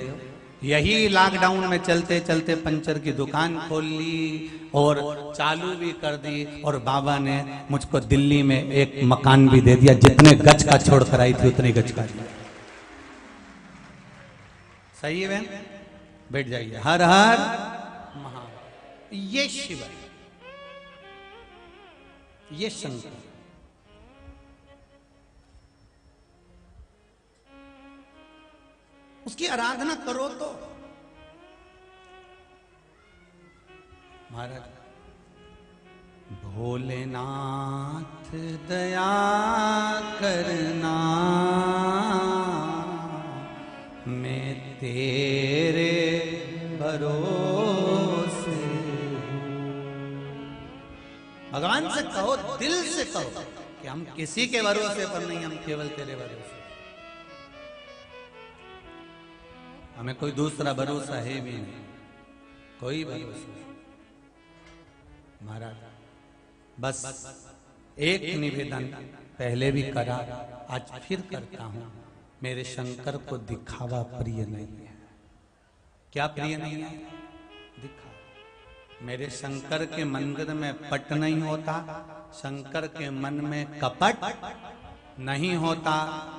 यही लॉकडाउन में चलते चलते पंचर की दुकान खोल ली और चालू भी कर दी। और बाबा ने मुझको दिल्ली में एक मकान भी दे दिया, जितने गज का छोड़ कर आई थी उतने गज का दिया। सही है बहन, बैठ जाइए। हर हर महादेव। ये शिव है, ये शंकर। उसकी आराधना करो तो महाराज, भोलेनाथ दया करना, मैं तेरे भरोसे। भगवान से कहो, दिल से कहो कि हम किसी के भरोसे पर नहीं, हम केवल तेरे भरोसे। हमें कोई दूसरा भरोसा है भी नहीं, कोई भरोसा नहीं। महाराज, बस एक निवेदन पहले भी करा, आज फिर करता हूं। मेरे शंकर को दिखावा प्रिय नहीं है। क्या प्रिय नहीं है? दिखावा। मेरे शंकर के मंदिर में पट नहीं होता, शंकर के मन में कपट नहीं होता,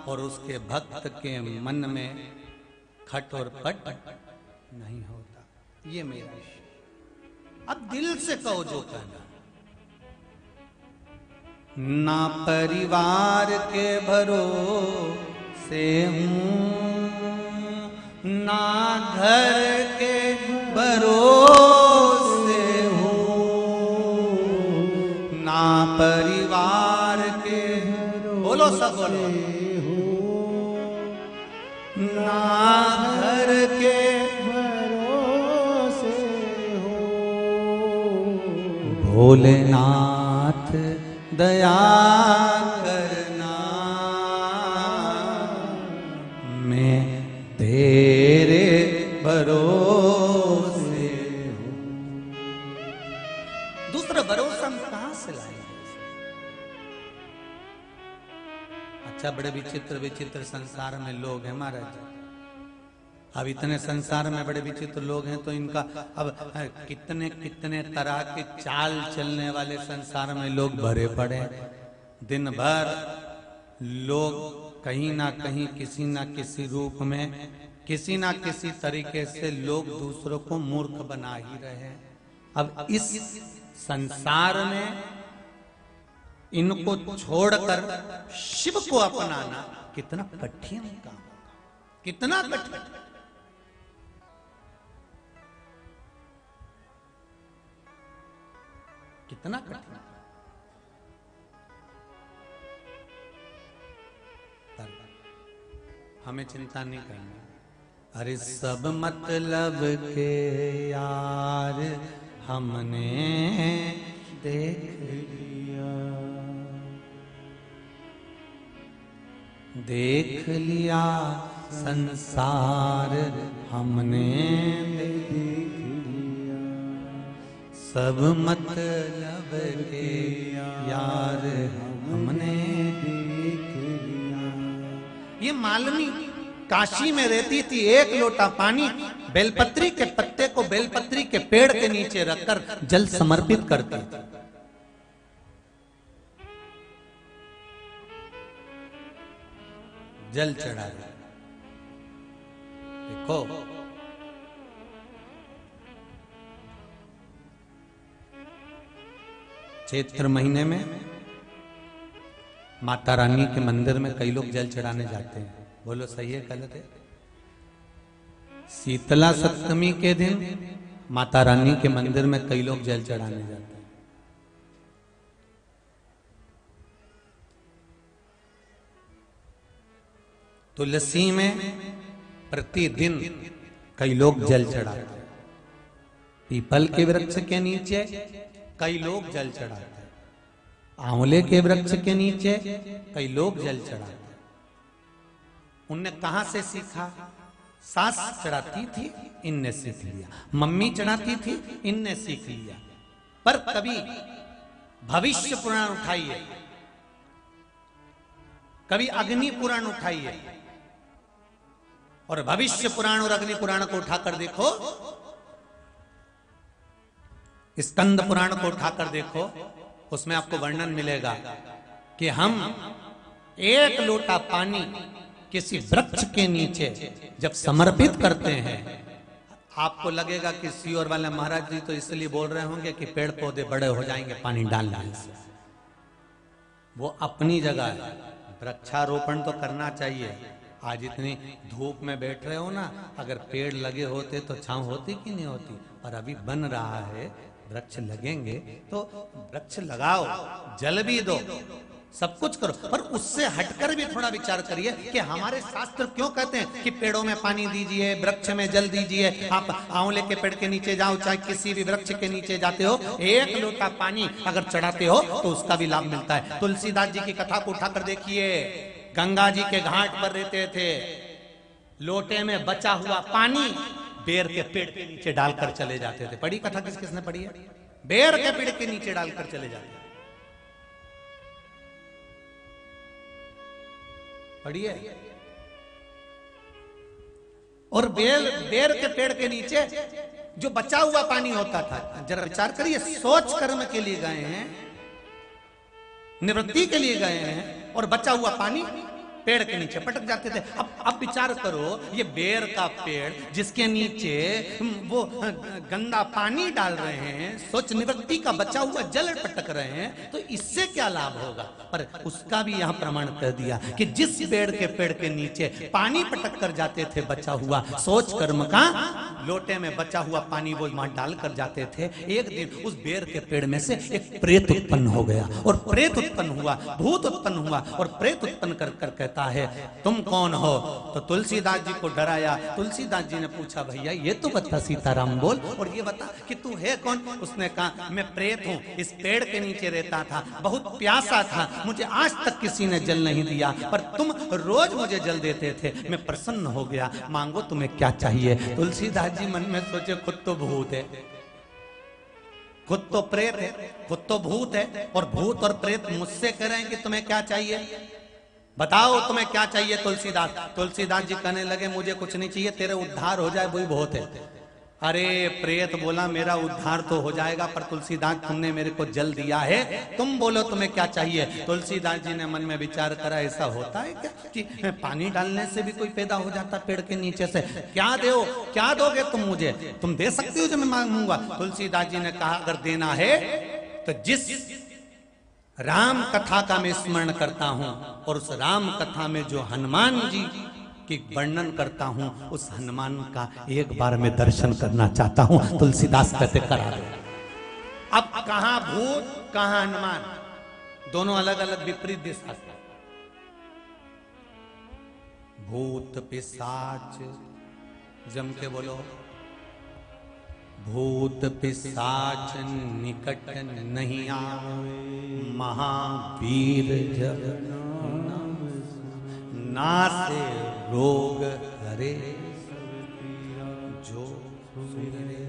और उसके भक्त के मन में खट और पट नहीं होता। ये मेरा विषय। अब दिल से कहो जो कहना। ना परिवार के भरोसे हूं, ना घर के भरोसे हूं, ना परिवार के, बोलो सब बोलो, ना घर के भरोसे हो। भोलेनाथ दया करना, मैं तेरे भरोसे हूं। दूसरा भरोसा हम कहां से लाएंगे? अच्छा, बड़े विचित्र विचित्र संसार में लोग हैं महाराज। अब इतने संसार में बड़े विचित्र लोग हैं तो इनका अब कितने कितने तरह के चाल चलने वाले संसार में लोग भरे पड़े। दिन भर लोग कहीं ना कहीं, किसी ना किसी रूप में, किसी ना किसी तरीके से लोग दूसरों को मूर्ख बना ही रहे हैं। अब इस संसार में इनको छोड़कर शिव को अपनाना कितना कठिन काम, कितना कठिन। कितना कठिन। हमें चिंता नहीं करनी। अरे सब मतलब के यार हमने देख लिया, देख लिया संसार हमने देख लिया। सब मतलब के यार हमने देख लिया। ये मालनी काशी में रहती थी, एक लोटा पानी बेलपत्री के पत्ते को बेलपत्री के पेड़ के नीचे रखकर जल समर्पित करती थी। जल चढ़ा दिया। देखो, चैत्र महीने में माता रानी के मंदिर में कई लोग जल चढ़ाने जाते हैं। बोलो सही है गलत है? शीतला सप्तमी के दिन माता रानी के मंदिर में कई लोग जल चढ़ाने जाते हैं। तुलसी में प्रतिदिन कई लोग जल चढ़ाते हैं। पीपल के वृक्ष के नीचे कई लोग जल चढ़ाते हैं। आंवले के वृक्ष के नीचे कई लोग जल चढ़ाते हैं। उनने कहां से सीखा? सास चढ़ाती थी, इनने सीख लिया। मम्मी चढ़ाती थी, इनने सीख लिया। पर कभी भविष्य पुराण उठाइए, कभी अग्नि पुराण उठाइए और भविष्य पुराण और अग्नि पुराण को उठाकर देखो, स्कंद पुराण को उठाकर देखो, उसमें आपको वर्णन मिलेगा कि हम एक लोटा पानी किसी वृक्ष के नीचे जब समर्पित करते हैं, आपको लगेगा कि सीओर वाले महाराज जी तो इसलिए बोल रहे होंगे कि पेड़ पौधे बड़े हो जाएंगे पानी डालने से। वो अपनी जगह है, वृक्षारोपण तो करना चाहिए। आज इतनी धूप में बैठ रहे हो ना, अगर पेड़ लगे होते तो छांव होती कि नहीं होती? पर अभी बन रहा है, वृक्ष लगेंगे तो वृक्ष लगाओ, जल भी दो, सब कुछ करो, पर उससे हटकर भी थोड़ा विचार करिए कि हमारे शास्त्र क्यों कहते हैं कि पेड़ों में पानी दीजिए, वृक्ष में जल दीजिए। आप आंवले के पेड़ के नीचे जाओ, चाहे किसी भी वृक्ष के नीचे जाते हो, एक लोटा पानी अगर चढ़ाते हो तो उसका भी लाभ मिलता है। तुलसीदास जी की कथा को उठाकर देखिए, गंगा जी के घाट पर रहते थे, लोटे में बचा हुआ पानी बेर के पेड़ के नीचे डालकर चले जाते थे। पढ़ी कथा किसने पढ़ी है? बेर के पेड़ के नीचे डालकर चले जाते, पढ़िए। और बेर के पेड़ के नीचे जो बचा हुआ पानी होता था, जरा विचार करिए, सोच कर्म के लिए गए हैं, निवृत्ति के लिए गए हैं, और बचा हुआ पानी पेड़ के नीचे पटक जाते थे। अब विचार करो, ये बेर का पेड़ जिसके नीचे वो गंदा पानी डाल रहे हैं, सोच निवृत्ति का बचा हुआ जल पटक रहे हैं, तो इससे क्या लाभ होगा? पर उसका भी यहां प्रमाण कर दिया कि जिस बेर के पेड़ के नीचे पानी पटक कर जाते थे बचा हुआ, सोच कर्म का लोटे में बचा हुआ पानी वो वहां डाल कर जाते थे, एक दिन उस बेर के पेड़ में से एक प्रेत उत्पन्न हो गया, और प्रेत उत्पन्न हुआ, भूत उत्पन्न हुआ, और प्रेत उत्पन्न कर कहता है तुम कौन हो? तो तुलसीदास जी को डराया। तुलसीदास जी ने पूछा, भैया ये तो बता, सीताराम बोल, और ये बता कि तू है कौन? उसने कहा, मैं प्रेत हूं, इस पेड़ के नीचे रहता था, बहुत प्यासा था, मुझे आज तक किसी ने जल नहीं दिया, पर तुम रोज मुझे जल देते थे, मैं प्रसन्न हो गया, मांगो तुम्हें क्या चाहिए? तुलसीदास जी मन में सोचे, खुद तो भूत है, खुद तो प्रेत है, खुद तो भूत है, और भूत और प्रेत मुझसे कह रहे हैं कि तुम्हें क्या चाहिए, बताओ तुम्हें क्या चाहिए? तुलसीदास जी कहने लगे, मुझे कुछ नहीं चाहिए, तेरे उद्धार हो जाए वही बहुत है। अरे प्रेत बोला, मेरा उद्धार तो हो जाएगा, पर तुलसीदास तुमने मेरे को जल दिया है, तुम बोलो तुम्हें क्या चाहिए? तुलसीदास जी ने मन में विचार करा, ऐसा होता है क्या कि पानी डालने से भी कोई पैदा हो जाता पेड़ के नीचे से? क्या दोगे तुम मुझे? तुम दे सकती हो जो मैं मांगूंगा? तुलसीदास जी ने कहा, अगर देना है तो जिस राम कथा का मैं स्मरण करता हूं, और उस राम कथा में जो हनुमान जी की वर्णन करता हूं, उस हनुमान का एक बार मैं दर्शन करना चाहता हूं। तुलसीदास कहते, करा दो। अब कहां भूत कहां हनुमान, दोनों अलग अलग विपरीत दिशा से। भूत पिशाच, जम के बोलो, भूत पिशाच निकट नहीं आवे, महावीर जब नासे रोग हरे, जो सुमिरे।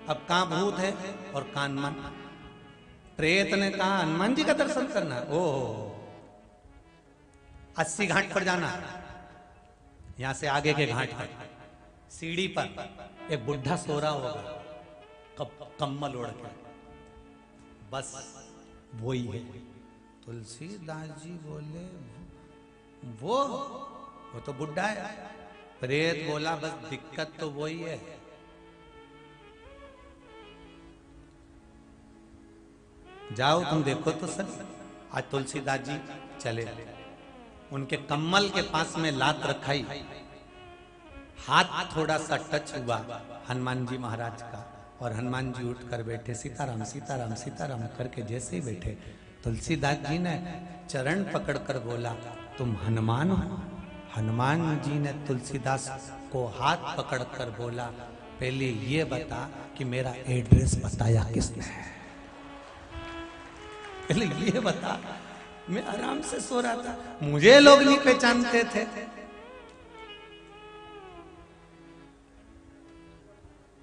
अब कहां भूत है और कहां हनुमान? प्रेत ने कहा हनुमान जी का दर्शन करना, ओ 80 घाट पर जाना, यहां से आगे के घाट पर सीढ़ी पर एक बुढ़ा सो रहा होगा, कम्बल ओढ़ के, बस वही है। तुलसीदास जी बोले, वो तो बुढ़ा है। प्रेत बोला, बस दिक्कत तो वही है। जाओ तुम देखो तो सर। आज तुलसीदास जी चले, उनके कम्बल के पास में लात रखाई, हाथ थोड़ा सा टच हुआ हनुमान जी महाराज का, और हनुमान जी उठ कर बैठे, सीताराम सीताराम सीताराम करके जैसे ही बैठे, तुलसीदास जी ने चरण पकड़कर बोला, तुम हनुमान हो? हनुमान जी ने तुलसीदास को हाथ पकड़कर बोला, पहले ये बता कि मेरा एड्रेस बताया किसने? पहले ये बता, मैं आराम से सो रहा था, मुझे लोग नहीं पहचानते थे।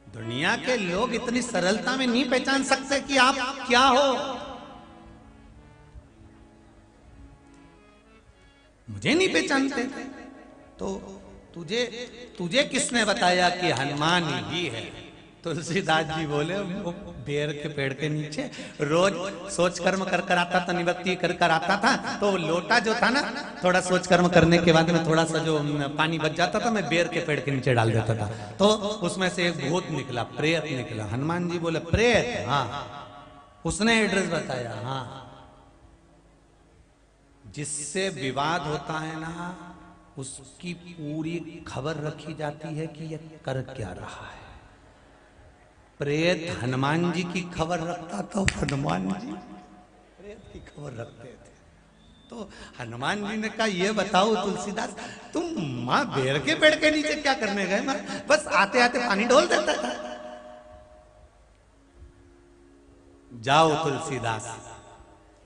दुनिया के लोग इतनी सरलता में नहीं पहचान सकते कि आप क्या हो। मुझे नहीं पहचानते, तो तुझे किसने बताया कि हनुमान ही है? तुलसीदास जी बोले, वो बेर के पेड़ के नीचे रोज सोच कर्म कर कर आता था, निवृत्ति कर कर आता था, तो लोटा जो था ना, थोड़ा सोच कर्म करने के बाद में थोड़ा सा जो पानी बच जाता था, मैं बेर के पेड़ के नीचे डाल देता था, तो उसमें से एक भूत निकला, प्रेत निकला। हनुमान जी बोले, प्रेत? हाँ। उसने एड्रेस बताया। हाँ। जिससे विवाद होता है ना, उसकी पूरी खबर रखी जाती है कि यह कर क्या रहा है। प्रेत हनुमान जी की खबर रखता था, हनुमान जी प्रेत की खबर रखते थे। तो हनुमान जी ने कहा, ये बताओ तुलसीदास, तुम माँ बेर के पेड़ के नीचे क्या करने गए? मैं बस आते आते पानी डोल देता था। जाओ तुलसीदास,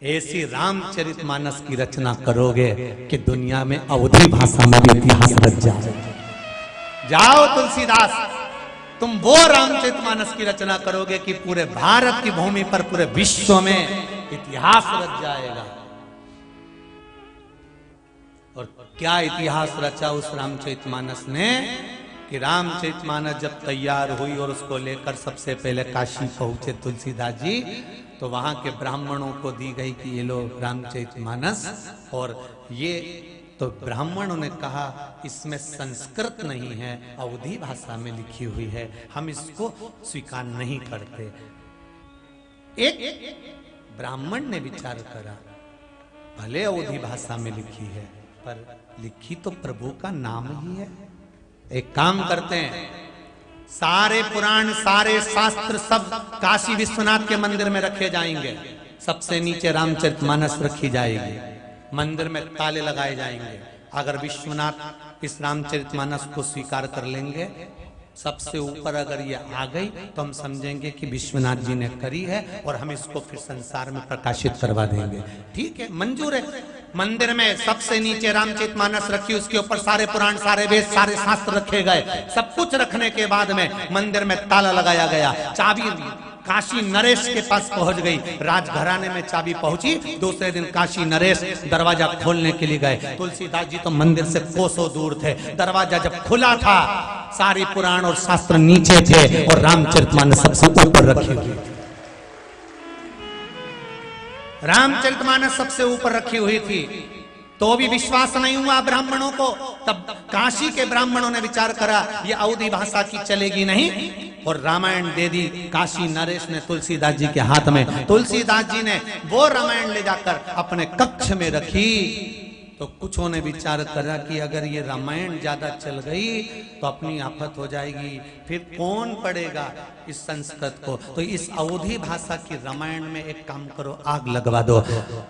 ऐसी रामचरितमानस की रचना करोगे कि दुनिया में अवधि भाषा में इतिहास रच जाए। जाओ तुलसीदास, तुम वो रामचरितमानस की रचना करोगे कि पूरे भारत की भूमि पर, पूरे विश्व में इतिहास रच जाएगा। और क्या इतिहास रचा उस रामचरितमानस ने कि रामचरितमानस जब तैयार हुई और उसको लेकर सबसे पहले काशी पहुंचे तुलसीदास जी, तो वहां के ब्राह्मणों को दी गई कि ये लो रामचरितमानस। और ये तो ब्राह्मणों ने कहा, इसमें संस्कृत नहीं है, अवधी भाषा में लिखी हुई है, हम इसको स्वीकार नहीं करते। एक ब्राह्मण ने विचार करा, भले अवधी भाषा में लिखी है पर लिखी तो प्रभु का नाम ही है। एक काम करते हैं, सारे पुराण, सारे शास्त्र सब काशी विश्वनाथ के मंदिर में रखे जाएंगे। सबसे नीचे रामचरितमानस रखी जाएगी, मंदिर में ताले लगाए जाएंगे। अगर विश्वनाथ इस रामचरितमानस को स्वीकार कर लेंगे, सबसे ऊपर अगर ये आ गई, तो हम समझेंगे कि विश्वनाथ जी ने करी है और हम इसको फिर संसार में प्रकाशित करवा देंगे। ठीक है, मंजूर है। मंदिर में सबसे नीचे रामचरितमानस रखी, उसके ऊपर सारे पुराण, सारे वेद, सारे शास्त्र रखे गए। सब कुछ रखने के बाद में मंदिर में ताला लगाया गया। चाबी काशी नरेश के पास पहुंच गई, राजघराने में चाबी पहुंची। दूसरे दिन काशी नरेश दरवाजा खोलने के लिए गए। तुलसीदास जी तो मंदिर से कोसों दूर थे। दरवाजा जब खुला था, सारी पुराण और शास्त्र नीचे थे और रामचरितमानस सबसे ऊपर रखी हुई थी। रामचरितमानस सबसे ऊपर रखी हुई थी, तो भी विश्वास नहीं हुआ ब्राह्मणों को। तब काशी के ब्राह्मणों ने विचार करा, ये अवधी भाषा की चलेगी नहीं, और रामायण दे दी काशी नरेश ने तुलसीदास जी के हाथ में। तुलसीदास जी ने वो रामायण ले जाकर अपने कक्ष में रखी। तो कुछों ने विचार करा कि अगर ये रामायण ज्यादा चल गई तो अपनी आफत हो जाएगी, फिर कौन पढ़ेगा इस संस्कृत को। तो इस अवधी भाषा की रामायण में एक काम करो, आग लगवा दो।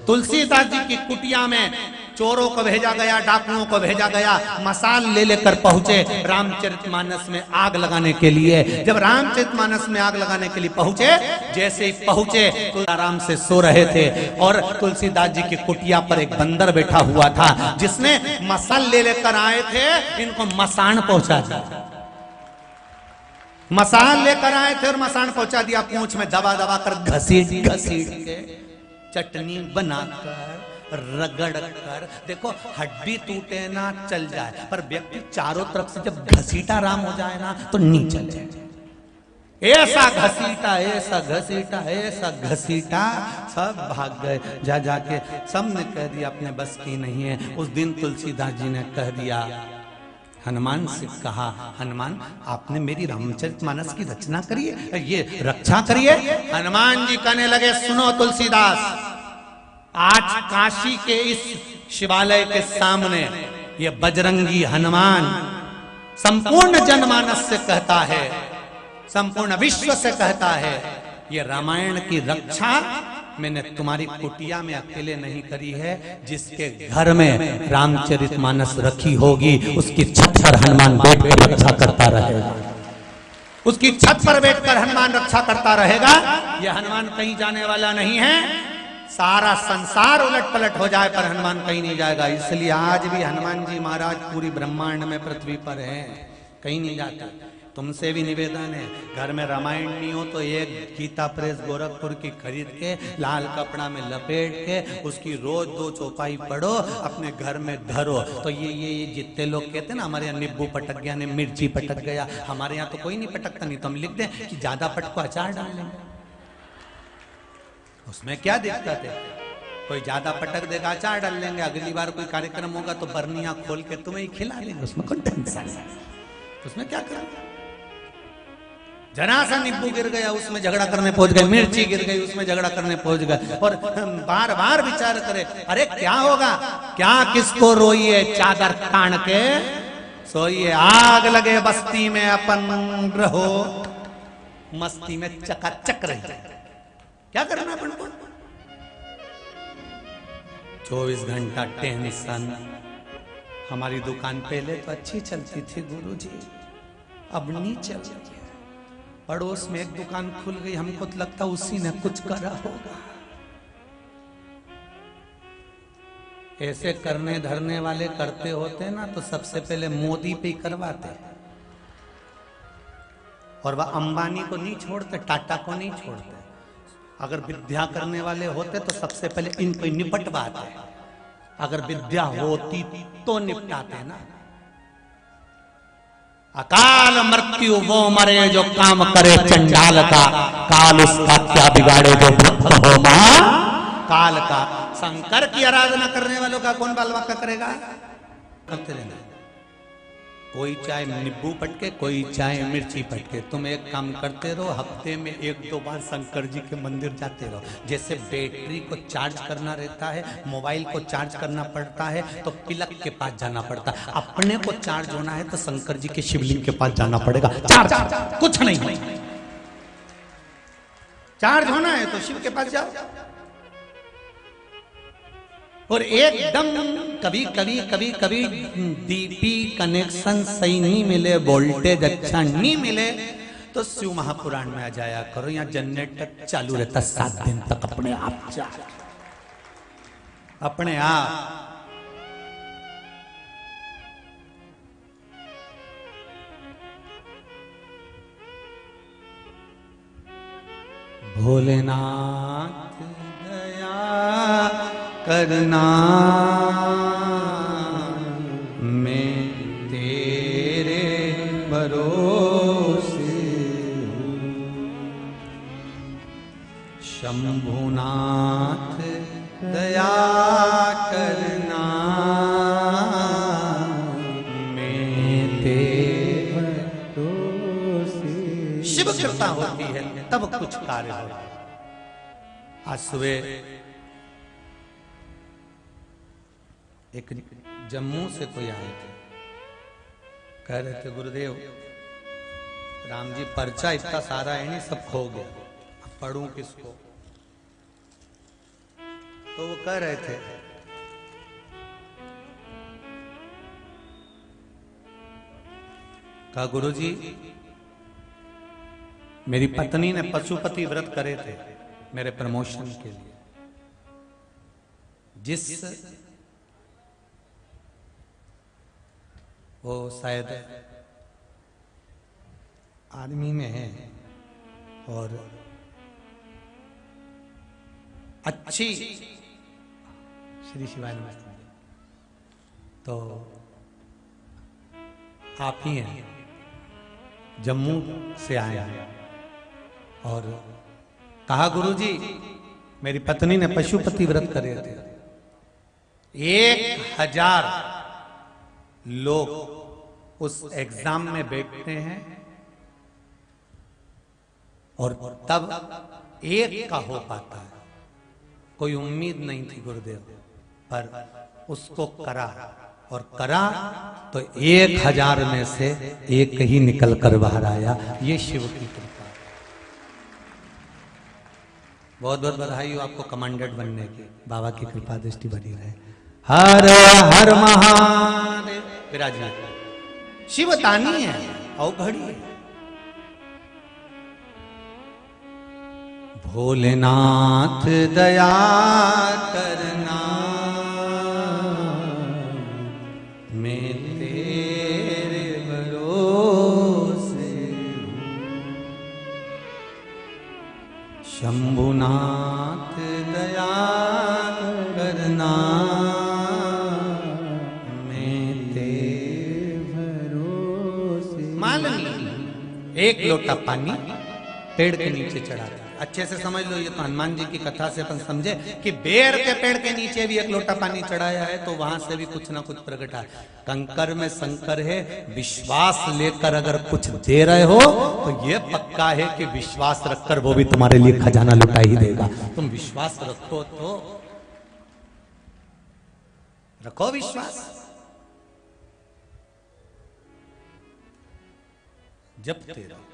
तुलसीदास जी की कुटिया में चोरों को भेजा गया, डाकुओं को भेजा गया, मसाल ले लेकर पहुंचे रामचरितमानस में आग लगाने के लिए। जब रामचरितमानस में आग लगाने के लिए पहुंचे, जैसे ही पहुंचे तो आराम से सो रहे थे, और तुलसीदास जी की कुटिया पर एक बंदर बैठा हुआ था, जिसने मसाल ले लेकर आए थे, इनको मसान पहुंचा दिया। मसान लेकर आए थे और मसान पहुंचा दिया। पूंछ में दबा दबा कर घसीट घसीट के चटनी बनाकर, रगड़ कर, देखो हड्डी टूटे ना चल जाए, पर व्यक्ति चारों तरफ से जब घसीटा राम हो जाए ना तो नहीं चले। ऐसा घसीटा, ऐसा घसीटा, ऐसा घसीटा, सब भाग गए। जा जाके सबने कह दिया अपने बस की नहीं है। उस दिन तुलसीदास जी ने कह दिया, हनुमान से कहा, हनुमान आपने मेरी रामचरितमानस की रचना करी है, ये रक्षा करिए। हनुमान जी कहने लगे, सुनो तुलसीदास, आज काशी के इस शिवालय के सामने ये बजरंगी हनुमान संपूर्ण जनमानस से कहता है, संपूर्ण विश्व से कहता है, ये रामायण की रक्षा मैंने तुम्हारी कुटिया में अकेले नहीं करी है, जिसके घर में रामचरितमानस रखी होगी उसकी छत पर हनुमान बैठकर रक्षा करता रहेगा। उसकी छत पर बैठकर हनुमान रक्षा करता रहेगा। यह हनुमान कहीं जाने वाला नहीं है। सारा संसार उलट पलट हो जाए पर हनुमान कहीं नहीं जाएगा। इसलिए आज भी हनुमान जी महाराज पूरी ब्रह्मांड में पृथ्वी पर हैं, कहीं नहीं जाते। तुमसे भी निवेदन है, घर में रामायण नहीं हो तो एक गीता प्रेस गोरखपुर की खरीद के लाल कपड़ा में लपेट के उसकी रोज 2 चौपाई पढ़ो, अपने घर में धरो। तो ये जितने लोग कहते हैं ना, हमारे यहाँ नींबू पटक गया, ने मिर्ची पटक गया, हमारे यहाँ तो कोई नहीं पटकता। नहीं तो हम लिख दें कि ज्यादा पटको अचार डाल लेंगे, उसमें क्या दिक्कत है। कोई ज्यादा पटक देगा, अचार डाल लेंगे। अगली बार कोई कार्यक्रम होगा तो बर्निया खोल के तुम्हें ही खिला लेंगे, उसमें कौन टेंशन है, उसमें क्या करेंगे। जरा सा नींबू गिर गया उसमें झगड़ा करने पहुंच गए, मिर्ची गिर गई उसमें झगड़ा करने पहुंच गए, और बार बार विचार करे अरे क्या होगा, क्या किसको रोइए, चादर तान के सोइए, आग लगे बस्ती में अपन रहो मस्ती में चकाचक रहे। क्या करना अपन को? 24 घंटा टेंशन। हमारी दुकान पहले तो अच्छी चलती थी गुरुजी, अब नहीं चलती। पड़ोस में एक दुकान खुल गई, हमको तो लगता उसी ने कुछ करा होगा। ऐसे करने धरने वाले करते होते ना तो सबसे पहले मोदी पे ही करवाते, और वह अंबानी को नहीं छोड़ते, टाटा को नहीं छोड़ते। अगर विद्या करने वाले होते तो सबसे पहले इनको निपटवाते, अगर विद्या होती तो निपटाते ना। अकाल मृत्यु वो मरे जो काम करे चंडाल का, काल उसका क्या बिगाड़े जो भक्त हो मां काल का। शंकर की आराधना करने वालों का कौन बाल वाका करेगा? करते रहना। कोई चाहे नींबू पटके, कोई चाहे मिर्ची पटके, तुम एक काम करते रहो, हफ्ते में 1-2 बार शंकर जी के मंदिर जाते रहो। जैसे बैटरी को चार्ज करना रहता है, मोबाइल को चार्ज करना पड़ता है, तो पिलक के पास जाना पड़ता है। अपने को चार्ज होना है तो शंकर जी के शिवलिंग के पास जाना पड़ेगा। चार्ज कुछ नहीं, चार्ज होना है तो शिव के पास जाओ। और एकदम कभी कभी डीपी कनेक्शन सही नहीं मिले, वोल्टेज अच्छा नहीं मिले, तो शिव महापुराण में आ जाया करो। यहाँ जनरेटर चालू रहता 7 दिन तक अपने आप अपने आप। भोलेनाथ दया करना, मैं तेरे भरोसे हूँ। शंभुनाथ दया करना, मैं तेरे भरोसे। शिव कृपा होती है तब कुछ कार्य होता है। आज सुबह एक जम्मू से कोई आए थे, कह रहे थे गुरुदेव राम जी पर्चा इतना सारा है नहीं, सब खो गया, अब पढ़ूं किसको? तो वो कह रहे थे कहा गुरुजी मेरी पत्नी ने पशुपति व्रत करे थे मेरे प्रमोशन के लिए। जिस वो शायद आर्मी में है और अच्छी श्री शिवाय नमस्ते, तो आप ही हैं, जम्मू से आए हैं और कहा गुरुजी मेरी पत्नी ने पशुपति व्रत करे थे, 1000 लोग उस एग्जाम में बैठते हैं और तब एक का हो पाता है। कोई उम्मीद नहीं थी गुरुदेव, पर उसको करा और करा तो 1000 में से एक ही निकल कर बाहर आया। ये शिव की कृपा। बहुत बहुत बधाई हो आपको कमांडेंट बनने की, बाबा की कृपा दृष्टि बनी रहे। हर हर महादेव। विराजमान शिव दानी है, अवघड़ी है। भोलेनाथ दया करना, मैं तेरे भरोसे हूँ। शंभुनाथ दया करना, एक लोटा पानी पेड़ के नीचे चढ़ा था, अच्छे से समझ लो, ये तो हनुमान जी की कथा से अपन समझे कि बेर के पेड़ के नीचे भी एक लोटा पानी चढ़ाया है तो वहां से भी कुछ ना कुछ प्रकट है। कंकर में शंकर है, विश्वास लेकर अगर कुछ दे रहे हो तो ये पक्का है कि विश्वास रखकर वो भी तुम्हारे लिए खजाना लुटा ही देगा। तुम विश्वास रखो तो रखो विश्वास, जपते रहो।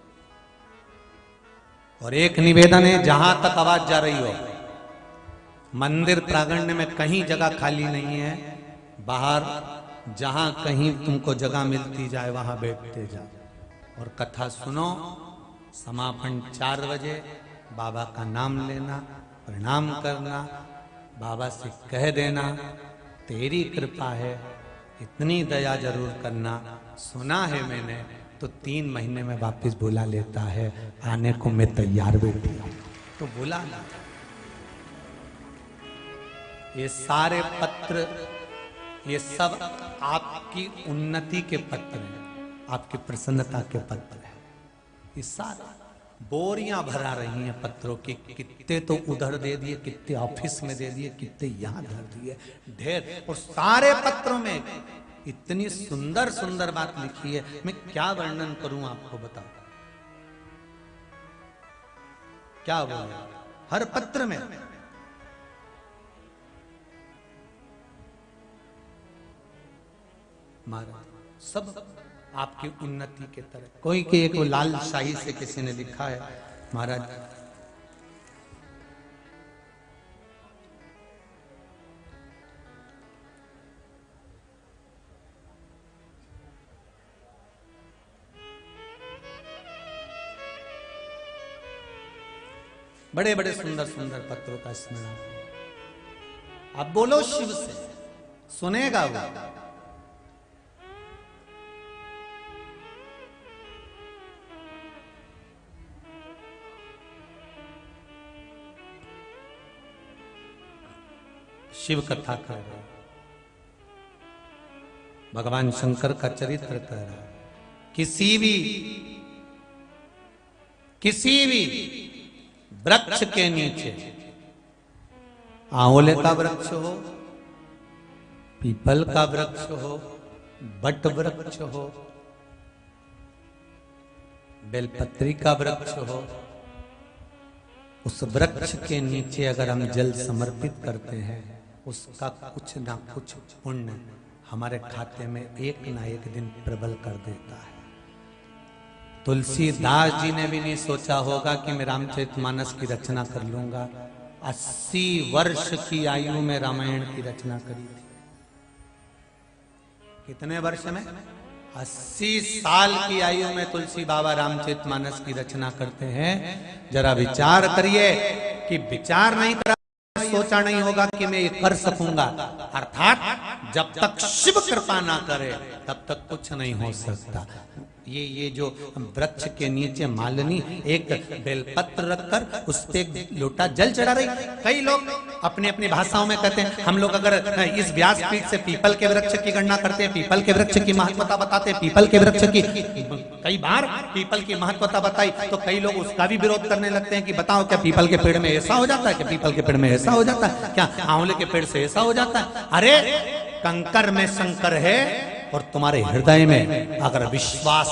और एक निवेदन है, जहां तक आवाज जा रही हो, मंदिर प्रांगण में कहीं जगह खाली नहीं है, बाहर जहां कहीं तुमको जगह मिलती जाए वहां बैठते जाओ और कथा सुनो। समापन 4 बजे, बाबा का नाम लेना, प्रणाम करना, बाबा से कह देना तेरी कृपा है, इतनी दया जरूर करना, सुना है मैंने, तो 3 महीने में वापस बुला लेता है, आने को मैं तैयार बैठी हूं, तो बुला लेता। ये सारे पत्र, ये सब आपकी उन्नति के पत्र हैं, आपकी प्रसन्नता के पत्र हैं। ये सारा बोरियां भरा रही हैं पत्रों की, कितने तो उधर दे दिए, कितने ऑफिस में दे दिए, कितने यहां धर दिए, ढेर। और सारे पत्रों में इतनी सुंदर सुंदर बात लिखी है, मैं क्या वर्णन करूं आपको, बताओ क्या बोले हर पत्र में। महाराज सब आपकी उन्नति के तरह। कोई के एक लाल शाही से किसी ने लिखा है, महाराज बड़े बड़े सुंदर सुंदर पत्रों का स्मरण। आप बोलो शिव से, सुनेगा वो। शिव कथा कर रहा है, भगवान शंकर का चरित्र कर रहा है। किसी भी वृक्ष के नीचे, आंवले का वृक्ष हो, पीपल का वृक्ष हो, बट वृक्ष हो, बेलपत्री का वृक्ष हो, उस वृक्ष के नीचे अगर हम जल समर्पित करते हैं, उसका कुछ ना कुछ पुण्य हमारे खाते में एक ना एक दिन प्रबल कर देता है। तुलसीदास जी ने भी नहीं सोचा होगा कि मैं रामचरितमानस की रचना कर लूंगा। 80 वर्ष की आयु में रामायण की रचना करी थी। कितने वर्ष में? 80 साल की आयु में तुलसी बाबा रामचरितमानस की रचना करते हैं। जरा विचार करिए कि विचार नहीं करा, सोचा नहीं होगा कि मैं ये कर सकूंगा। अर्थात जब तक शिव कृपा ना करे तब तक कुछ नहीं हो सकता। ये जो वृक्ष के नीचे मालिनी एक बेलपत्र रखकर उस पे एक लोटा जल चढ़ा रही। कई लोग अपने अपनी भाषाओं में कहते हैं, हम लोग अगर इस व्यासपीठ से पीपल के वृक्ष की गणना करते हैं, पीपल के वृक्ष की महत्वता बताते हैं, पीपल के वृक्ष की कई बार पीपल की महत्वता बताई तो कई लोग उसका भी विरोध करने लगते हैं कि बताओ क्या पीपल के पेड़ में ऐसा हो जाता है, क्या पीपल के पेड़ में ऐसा हो जाता है, क्या आंवले के पेड़ से ऐसा हो जाता है। अरे कंकर में शंकर है और तुम्हारे हृदय में अगर विश्वास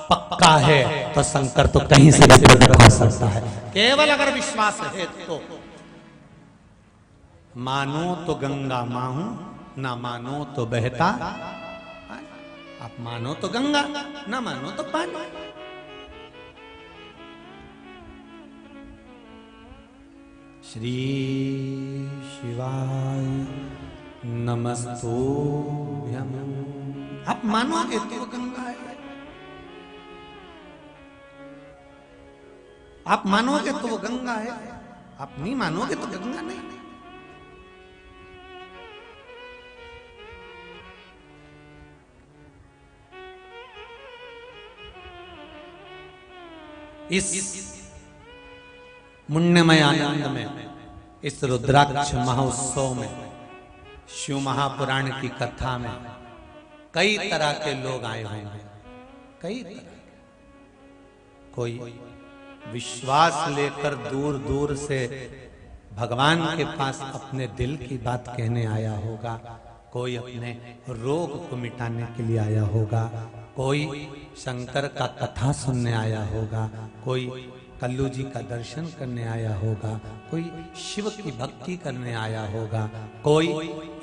पक्का है तो शंकर तो कहीं से भी प्रकट हो सकता है। केवल अगर विश्वास है तो मानो तो गंगा माहू, ना मानो तो बहता। आप मानो तो गंगा, ना मानो तो पानी। श्री शिवाय नमस्तुभ्यं। आप मानोगे तो गंगा है, आप मानोगे तो वो गंगा है, आप नहीं मानोगे तो गंगा नहीं। इस पुण्यमय आनंद में, इस रुद्राक्ष महोत्सव में, शिव महापुराण की कथा में कई तरह के लोग आए हुए हैं। कई तरह के, कोई विश्वास लेकर दूर दूर से भगवान के पास अपने दिल की बात कहने आया होगा, कोई अपने रोग को मिटाने के लिए आया होगा, कोई शंकर का कथा सुनने आया होगा, कोई कल्लू जी का दर्शन करने आया होगा, कोई शिव की भक्ति करने आया होगा, कोई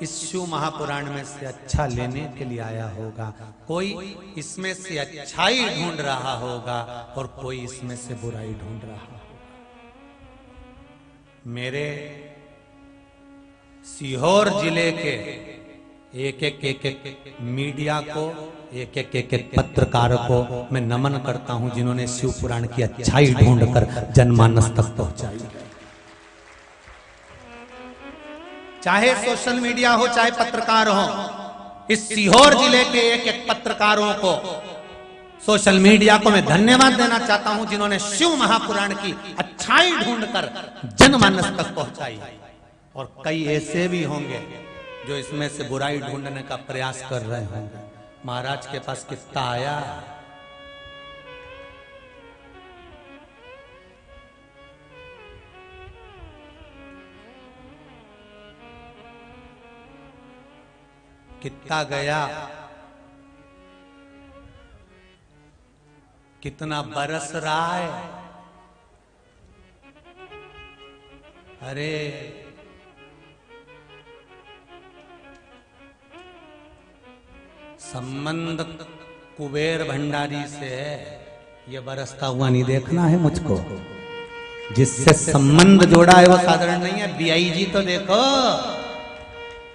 इस शिव महापुराण में से अच्छा लेने के लिए आया होगा, कोई इसमें से अच्छाई ढूंढ रहा होगा और कोई इसमें से बुराई ढूंढ रहा होगा। मेरे सीहोर जिले के एक एक मीडिया को, एक पत्रकार को मैं नमन करता हूं, जिन्होंने शिव पुराण की अच्छाई ढूंढकर जनमानस तक पहुंचाई। चाहे सोशल मीडिया हो, चाहे पत्रकार हो, इस सीहोर जिले के एक पत्रकारों को, सोशल मीडिया को मैं धन्यवाद देना चाहता हूं, जिन्होंने शिव महापुराण की अच्छाई ढूंढकर जनमानस तक पहुंचाई। और कई ऐसे भी होंगे जो इसमें से बुराई ढूंढने का प्रयास कर रहे होंगे। महाराज के पास कितना आया, कितना गया, कितना बरस रहा है। अरे संबंध कुबेर भंडारी से है, ये बरसता हुआ नहीं देखना है मुझको। जिससे संबंध जोड़ा है वो साधारण नहीं है। BIG तो देखो,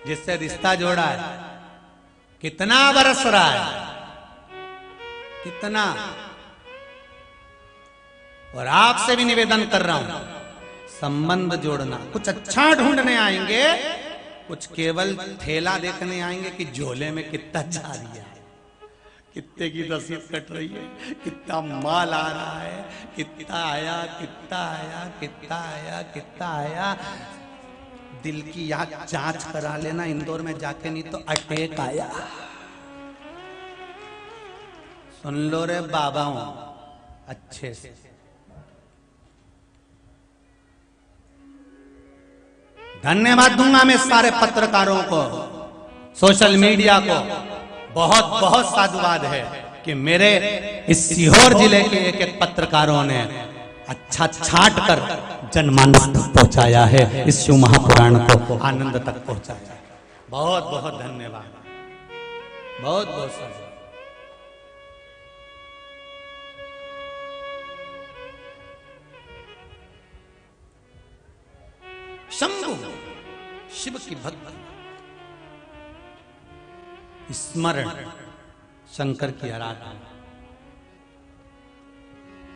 जिससे रिश्ता जोड़ा है, कितना बरस रहा है, कितना। और आपसे भी निवेदन कर रहा हूं, संबंध जोड़ना। कुछ अच्छा ढूंढने आएंगे, कुछ केवल ठेला देखने आएंगे कि झोले में कितना जा रही है, कितने की रसीद कट रही है, कितना माल आ रहा है, कितना आया, कितना आया, कितना आया, कितना आया। दिल की यहाँ जांच करा लेना इंदौर में जाके, नहीं तो अटैक आया। सुन लो रे बाबाओं अच्छे से। धन्यवाद दूंगा मैं सारे पत्रकारों को, सोशल मीडिया को। बहुत बहुत साधुवाद है कि मेरे इस सीहोर जिले के एक पत्रकारों ने अच्छा छाट कर जनमानस तक पहुंचाया है, इस शिव महापुराण को आनंद तक पहुंचाया। बहुत बहुत धन्यवाद, बहुत बहुत साधुवाद। शंभु शिव की भक्ति, स्मरण, शंकर की आराधना,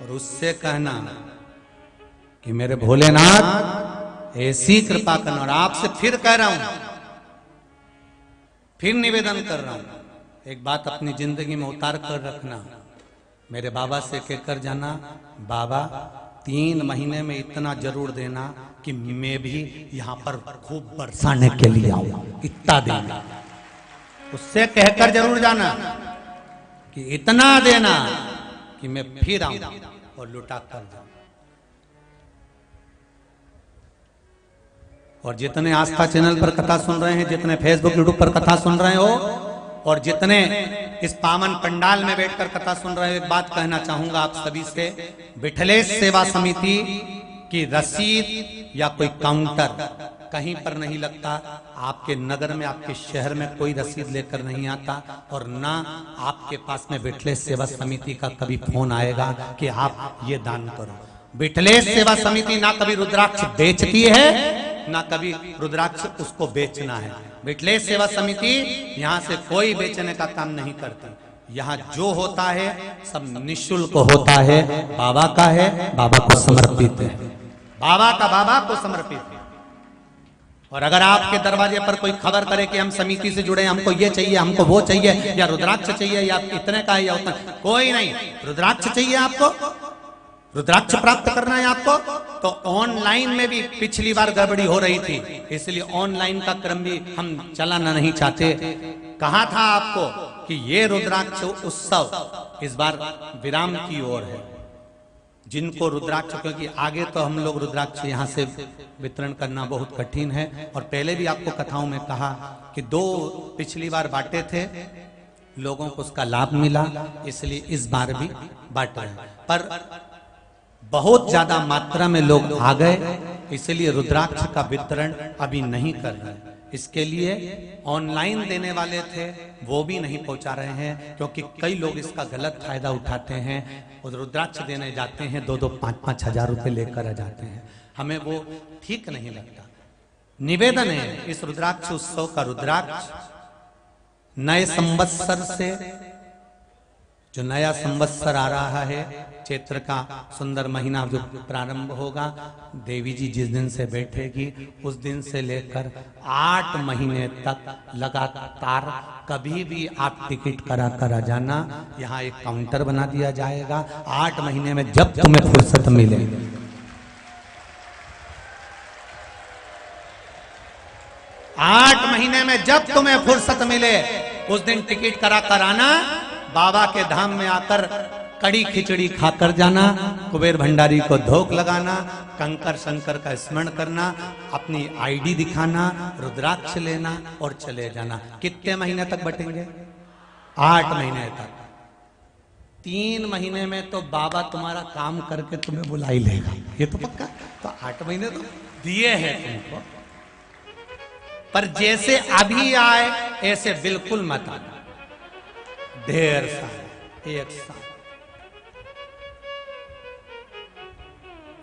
और उससे कहना कि मेरे भोलेनाथ ऐसी कृपा करना। और आपसे फिर कह रहा हूं, फिर निवेदन कर रहा हूं, एक बात अपनी जिंदगी में उतार कर रखना। मेरे बाबा से कहकर जाना, बाबा 3 महीने में इतना जरूर देना कि मैं भी यहाँ पर खूब बरसाने के लिए आऊं, इतना देना। उससे कहकर जरूर जाना कि इतना देना कि मैं फिर आऊं और लुटा कर जाऊं। और जितने आस्था चैनल पर कथा सुन रहे हैं, जितने फेसबुक यूट्यूब पर कथा सुन रहे हो, और जितने इस पावन पंडाल में बैठकर कथा सुन रहे हो, एक बात कहना चाहूंगा आप सभी से। विठलेश सेवा समिति की रसीद या कोई काउंटर कहीं पर नहीं लगता। आपके नगर में, आपके शहर में कोई रसीद लेकर नहीं आता, और ना आपके पास में विठलेश सेवा समिति का कभी फोन आएगा कि आप ये दान करो। विठलेश सेवा समिति ना कभी रुद्राक्ष बेचती है, ना कभी रुद्राक्ष उसको बेचना है। विठलेश सेवा समिति यहाँ से कोई बेचने का काम नहीं करती। यहाँ जो होता है सब निःशुल्क होता है, बाबा का है, बाबा को समर्पित है, बाबा का बाबा को समर्पित है। और अगर आपके दरवाजे पर कोई खबर करे कि हम समिति से जुड़े, हमको ये चाहिए, हमको वो चाहिए, या रुद्राक्ष चाहिए, या इतने का है या उतना, कोई नहीं। रुद्राक्ष चाहिए आपको, रुद्राक्ष प्राप्त करना है आपको, तो ऑनलाइन में भी पिछली बार गड़बड़ी हो रही थी, इसलिए ऑनलाइन का क्रम भी हम चलाना नहीं चाहते। कहा था आपको कि ये रुद्राक्ष उत्सव इस बार विराम की ओर है, जिनको रुद्राक्ष, क्योंकि आगे तो हम लोग रुद्राक्ष यहाँ से वितरण करना बहुत कठिन है, और पहले भी आपको कथाओं में कहा कि 2 पिछली बार बांटे थे, लोगों को उसका लाभ मिला, इसलिए इस बार भी बांट रहे हैं। पर बहुत ज्यादा मात्रा में लोग आ गए, इसलिए रुद्राक्ष का वितरण अभी नहीं कर रहे। इसके लिए ऑनलाइन देने वाले थे, वो भी नहीं पहुंचा रहे हैं, क्योंकि कई लोग इसका गलत फायदा उठाते हैं और रुद्राक्ष देने जाते हैं 2-2, 5-5 हजार रुपए लेकर आ जाते हैं। हमें वो ठीक नहीं लगता। निवेदन है, इस रुद्राक्ष उत्सव का रुद्राक्ष नए संवत्सर से, जो नया संवत्सर आ रहा है, चैत्र का सुंदर महीना जो प्रारंभ होगा, देवी जी जिस दिन से बैठेगी उस दिन से लेकर 8 महीने तक लगातार कभी भी आप टिकट करा कर आ जाना। यहाँ एक काउंटर बना दिया जाएगा। 8 महीने में जब तुम्हें फुर्सत मिले, 8 महीने में जब तुम्हें फुर्सत मिले, उस दिन टिकट करा कर आना। बाबा के धाम में आकर कड़ी खिचड़ी खाकर जाना, कुबेर भंडारी को धोख लगाना, कंकर शंकर का स्मरण करना, अपनी आईडी दिखाना, रुद्राक्ष लेना और चले जाना। कितने महीने तक बटेंगे? 8 महीने तक। 3 महीने में तो बाबा तुम्हारा काम करके तुम्हें बुला ही लेगा, ये तो पक्का। तो 8 महीने तो दिए हैं तुमको, पर जैसे अभी आए ऐसे बिल्कुल मत आना। ढेर साल,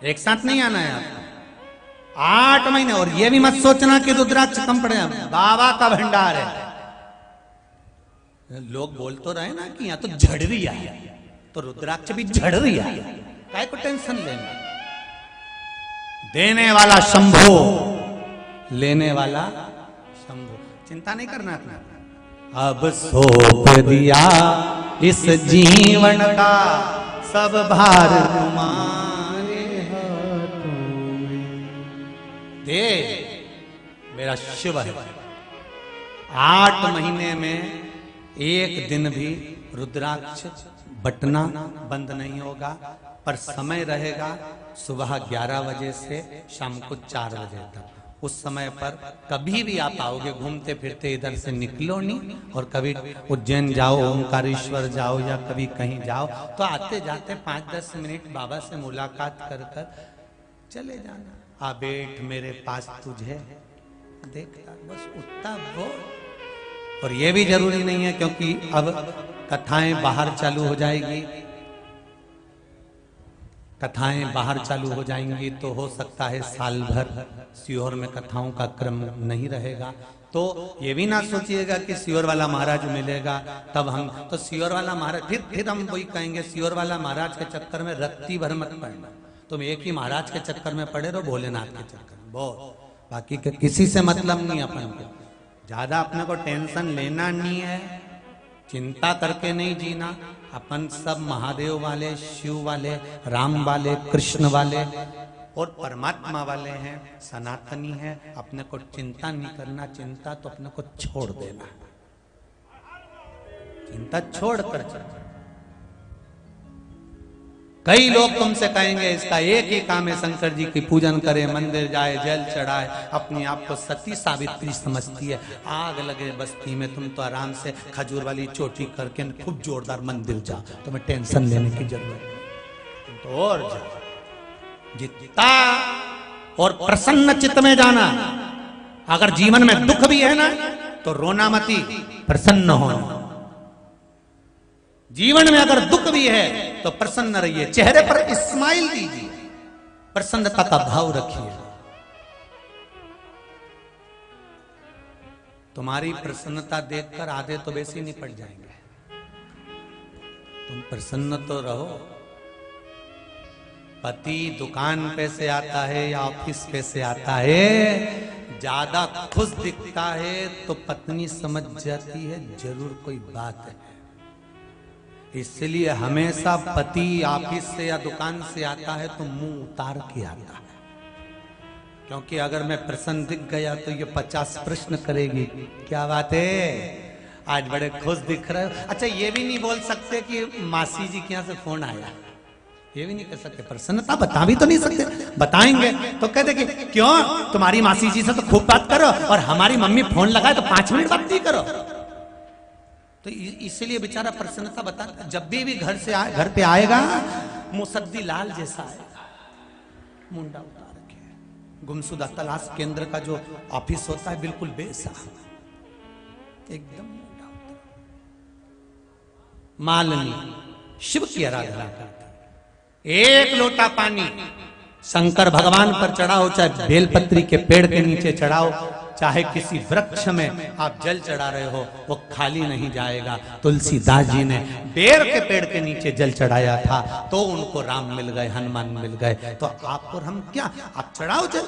एक साथ नहीं आना है आपको। 8 महीने। और ये भी मत सोचना कि रुद्राक्ष कम पड़े, बाबा का भंडार है। लोग बोल तो रहे ना कि यहाँ तो झड़ रही है, तो रुद्राक्ष भी झड़ रही है, काय को टेंशन लेना। देने वाला शंभो, लेने वाला शंभो, चिंता नहीं करना अपना। अब सौंप दिया इस जीवन का सब भार तुम्हारे हाथों में। दे मेरा शिव है। 8 महीने में एक दिन भी रुद्राक्ष बटना बंद नहीं होगा, पर समय रहेगा सुबह 11 बजे से शाम को 4 बजे तक। उस समय पर कभी भी आप आओगे, घूमते फिरते इधर से निकलो नहीं, और कभी उज्जैन जाओ, ओंकारेश्वर जाओ, या कभी कहीं जाओ, तो आते जाते 5-10 मिनट बाबा से मुलाकात कर कर चले जाना। आ बैठ मेरे पास तुझे देखता, बस उतना वो। और ये भी जरूरी नहीं है, क्योंकि अब कथाएं बाहर चालू हो जाएगी, कथाएं बाहर चालू हो जाएंगी, तो हो सकता है साल भर सीहोर में कथाओं का क्रम नहीं रहेगा। तो ये भी ना सोचिएगा कि सीहोर वाला महाराज मिलेगा तब हम, तो सीहोर वाला महाराज फिर हम वही कहेंगे, सीहोर वाला महाराज के चक्कर में रत्ती भर मत पड़ना। तुम एक ही महाराज के चक्कर में पड़े रहो, भोलेनाथ के चक्कर में, बहुत। बाकी के किसी से मतलब नहीं अपन को, ज्यादा अपने को टेंशन लेना नहीं है, चिंता करके नहीं जीना। अपन सब महादेव वाले, शिव वाले, राम वाले, कृष्ण वाले और परमात्मा वाले हैं, सनातनी हैं। अपने को चिंता नहीं करना, चिंता तो अपने को छोड़ देना, चिंता छोड़ कर चलना। कई लोग तुमसे कहेंगे इसका एक ही काम है, शंकर जी की पूजन करे, मंदिर जाए, जल चढ़ाए, अपने आप को सती सावित्री समझती है। आग लगे बस्ती में, तुम तो आराम से खजूर वाली चोटी करके खूब जोरदार मंदिर जाओ, तुम्हें टेंशन लेने की जरूरत नहीं। तुम तो और जाओ, जितना और प्रसन्न चित्त में जाना। अगर जीवन में दुख भी है ना, तो रोना मती, प्रसन्न होना। जीवन में अगर दुख भी है तो प्रसन्न रहिए, चेहरे पर स्माइल दीजिए, प्रसन्नता का भाव रखिए। तुम्हारी प्रसन्नता देखकर आधे तो वैसे ही निपट जाएंगे। तुम प्रसन्न तो रहो। पति दुकान पे से आता है या ऑफिस पे से आता है, ज्यादा खुश दिखता है तो पत्नी समझ जाती है जरूर कोई बात है। इसलिए हमेशा पति ऑफिस से या दुकान से आता है तो मुंह उतार के आता है, क्योंकि अगर मैं प्रसन्न दिख गया तो ये 50 प्रश्न करेगी, क्या बात है आज बड़े खुश दिख रहे हो। अच्छा, ये भी नहीं बोल सकते कि मासी जी के यहाँ से फोन आया, ये भी नहीं कर सकते, प्रसन्नता बता भी तो नहीं सकते। बताएंगे तो कहते कि क्यों तुम्हारी मासी जी से तो खूब बात करो और हमारी मम्मी फोन लगाए तो 5 मिनट बात नहीं करो। तो इसलिए बेचारा प्रसन्नता बता, जब भी घर पे आएगा मुसद्दी लाल जैसा आएगा, मुंडा उतार के। गुमशुदा तलाश केंद्र का जो ऑफिस होता है बिल्कुल वैसा, एकदम मुंडा उतार। मालनी शिव की आराधना करता, एक लोटा पानी शंकर भगवान पर चढ़ाओ, चाहे बेलपत्री के पेड़ के नीचे चढ़ाओ, चाहे किसी वृक्ष में आप जल चढ़ा रहे हो, वो खाली नहीं जाएगा। तुलसीदास जी ने बेर के पेड़ के नीचे जल चढ़ाया था तो उनको राम मिल गए, हनुमान मिल गए। तो आप और हम क्या, आप चढ़ाओ जल,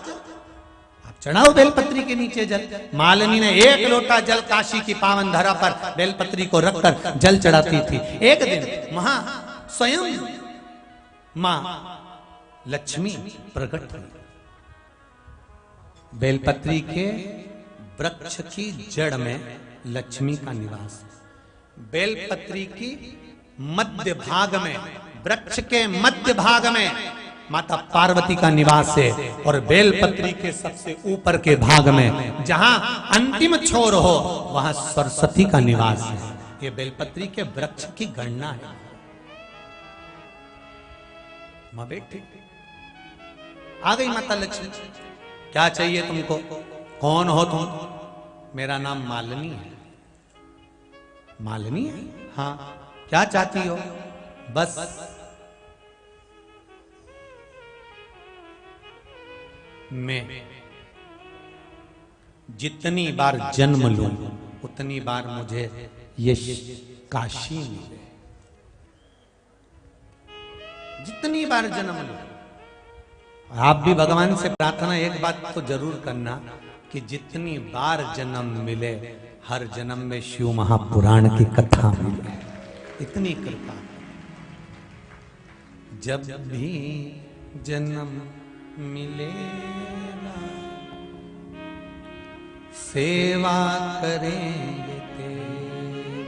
आप चढ़ाओ बेलपत्री के नीचे जल। मालिनी ने एक लोटा जल काशी की पावन धरा पर बेलपत्री को रखकर जल चढ़ाती थी। एक दिन वहां स्वयं मां लक्ष्मी प्रकट हुई। बेलपत्री के वृक्ष की जड़ में लक्ष्मी का निवास है। बेलपत्री की मध्य भाग में, वृक्ष के मध्य भाग में माता पार्वती का निवास है, और बेलपत्री के सबसे ऊपर के भाग में जहां अंतिम छोर हो वहां सरस्वती का निवास है। ये बेलपत्री के वृक्ष की गणना है। मां बेटी आ गई माता लक्ष्मी, क्या चाहिए तुमको, कौन हो तुम? मेरा नाम मालिनी है। मालिनी है? हाँ, क्या चाहती हो? बस मैं जितनी बार जन्म लूं उतनी बार मुझे ये काशी मिले। जितनी बार जन्म लूं। आप भी भगवान से प्रार्थना एक बात तो जरूर करना कि जितनी बार जन्म मिले हर जन्म में शिव महापुराण की कथा मिले, इतनी कृपा। जब भी जन्म मिलेगा सेवा करेंगे तेरी,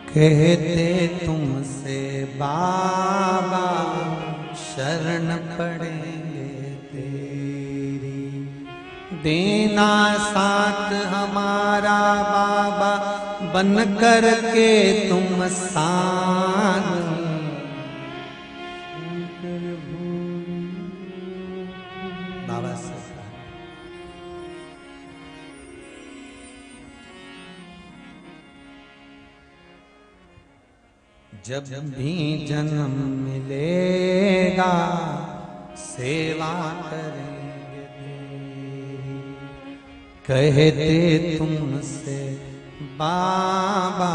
कहते तुमसे बाबा शरण पड़ेंगे तेरी। देना साथ हमारा बाबा बन कर के तुम साथ, बाबा से जब भी जन्म मिलेगा सेवा करेंगे तेरी, कहते तुमसे बाबा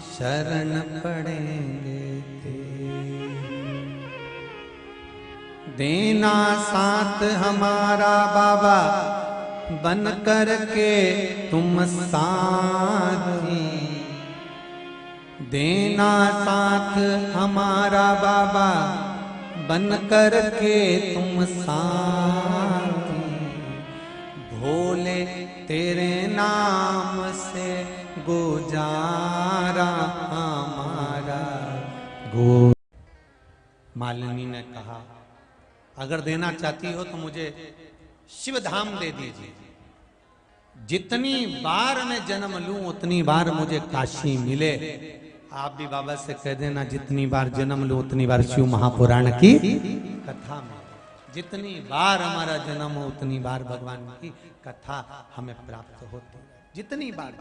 शरण पड़ेंगे तेरी। देना साथ हमारा बाबा बन कर के तुम साथी, देना साथ हमारा बाबा बन कर के तुम साथी। भोले तेरे नाम से गुजारा हमारा गो। मालिनी ने कहा अगर देना चाहती हो तो मुझे शिव धाम दे दीजिए। जितनी बार मैं जन्म लूं उतनी बार मुझे काशी मिले। आप भी बाबा से कह देना जितनी बार जन्म लो उतनी बार शिव महापुराण की कथा में, जितनी बार हमारा जन्म हो उतनी बार भगवान की कथा हमें प्राप्त होती है। जितनी बार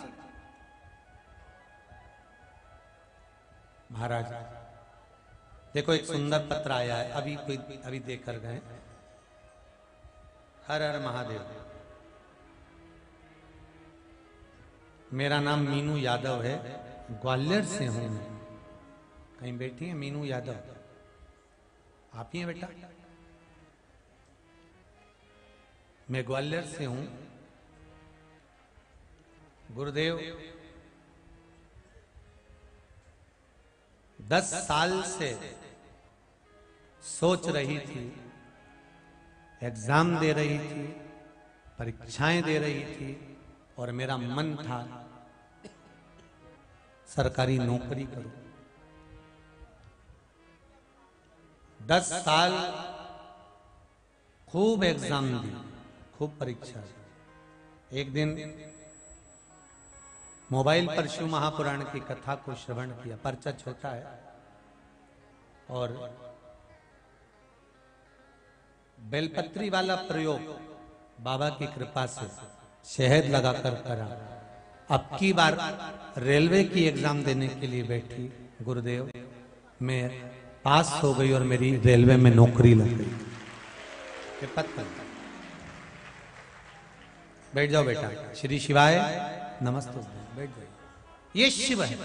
महाराज देखो एक सुंदर पत्र आया है, अभी देख कर गए। हर हर महादेव। मेरा नाम मीनू यादव है, ग्वालियर से हूं मैं। कहीं बैठी है मीनू यादव? आप ही हैं बेटा? मैं ग्वालियर से हूं। गुरुदेव 10 साल से सोच रही थी, एग्जाम दे रही थी, परीक्षाएं दे रही थी, और मेरा मन था सरकारी नौकरी करूं। 10 साल खूब एग्जाम दी, खूब परीक्षा दी। एक दिन मोबाइल पर शिव महापुराण की कथा को श्रवण किया। पर्चा छोटा है और बेलपत्री वाला प्रयोग बाबा की कृपा से शहद लगाकर करा। अब की बार रेलवे की एग्जाम देने के लिए बैठी, गुरुदेव मैं पास हो गई और मेरी रेलवे में नौकरी लग गई। बैठ जाओ बेटा। श्री शिवाय नमस्ते। बैठ जाइए। ये शिव है।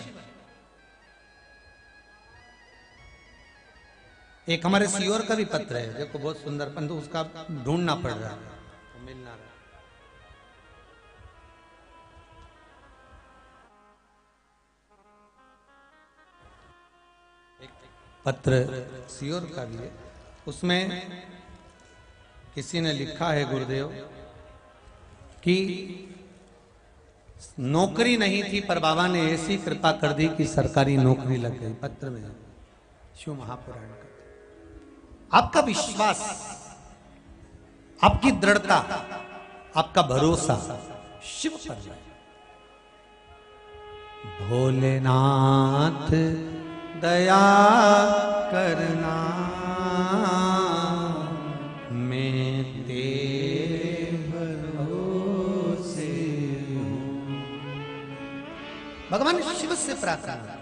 एक हमारे सीओर का भी पत्र है, देखो बहुत सुंदर, परंतु उसका ढूंढना पड़ रहा है, तो मिल ना रहा। पत्र सीओर का भी है, उसमें किसी ने लिखा है गुरुदेव कि नौकरी नहीं थी पर बाबा ने ऐसी कृपा कर दी कि सरकारी नौकरी लग गई। पत्र में शिव महापुराण का आपका विश्वास, आपकी दृढ़ता, आपका भरोसा शिव पर है। भोलेनाथ दया करना, मैं तेरे भरोसे हूं। भगवान शिव से प्रार्थना।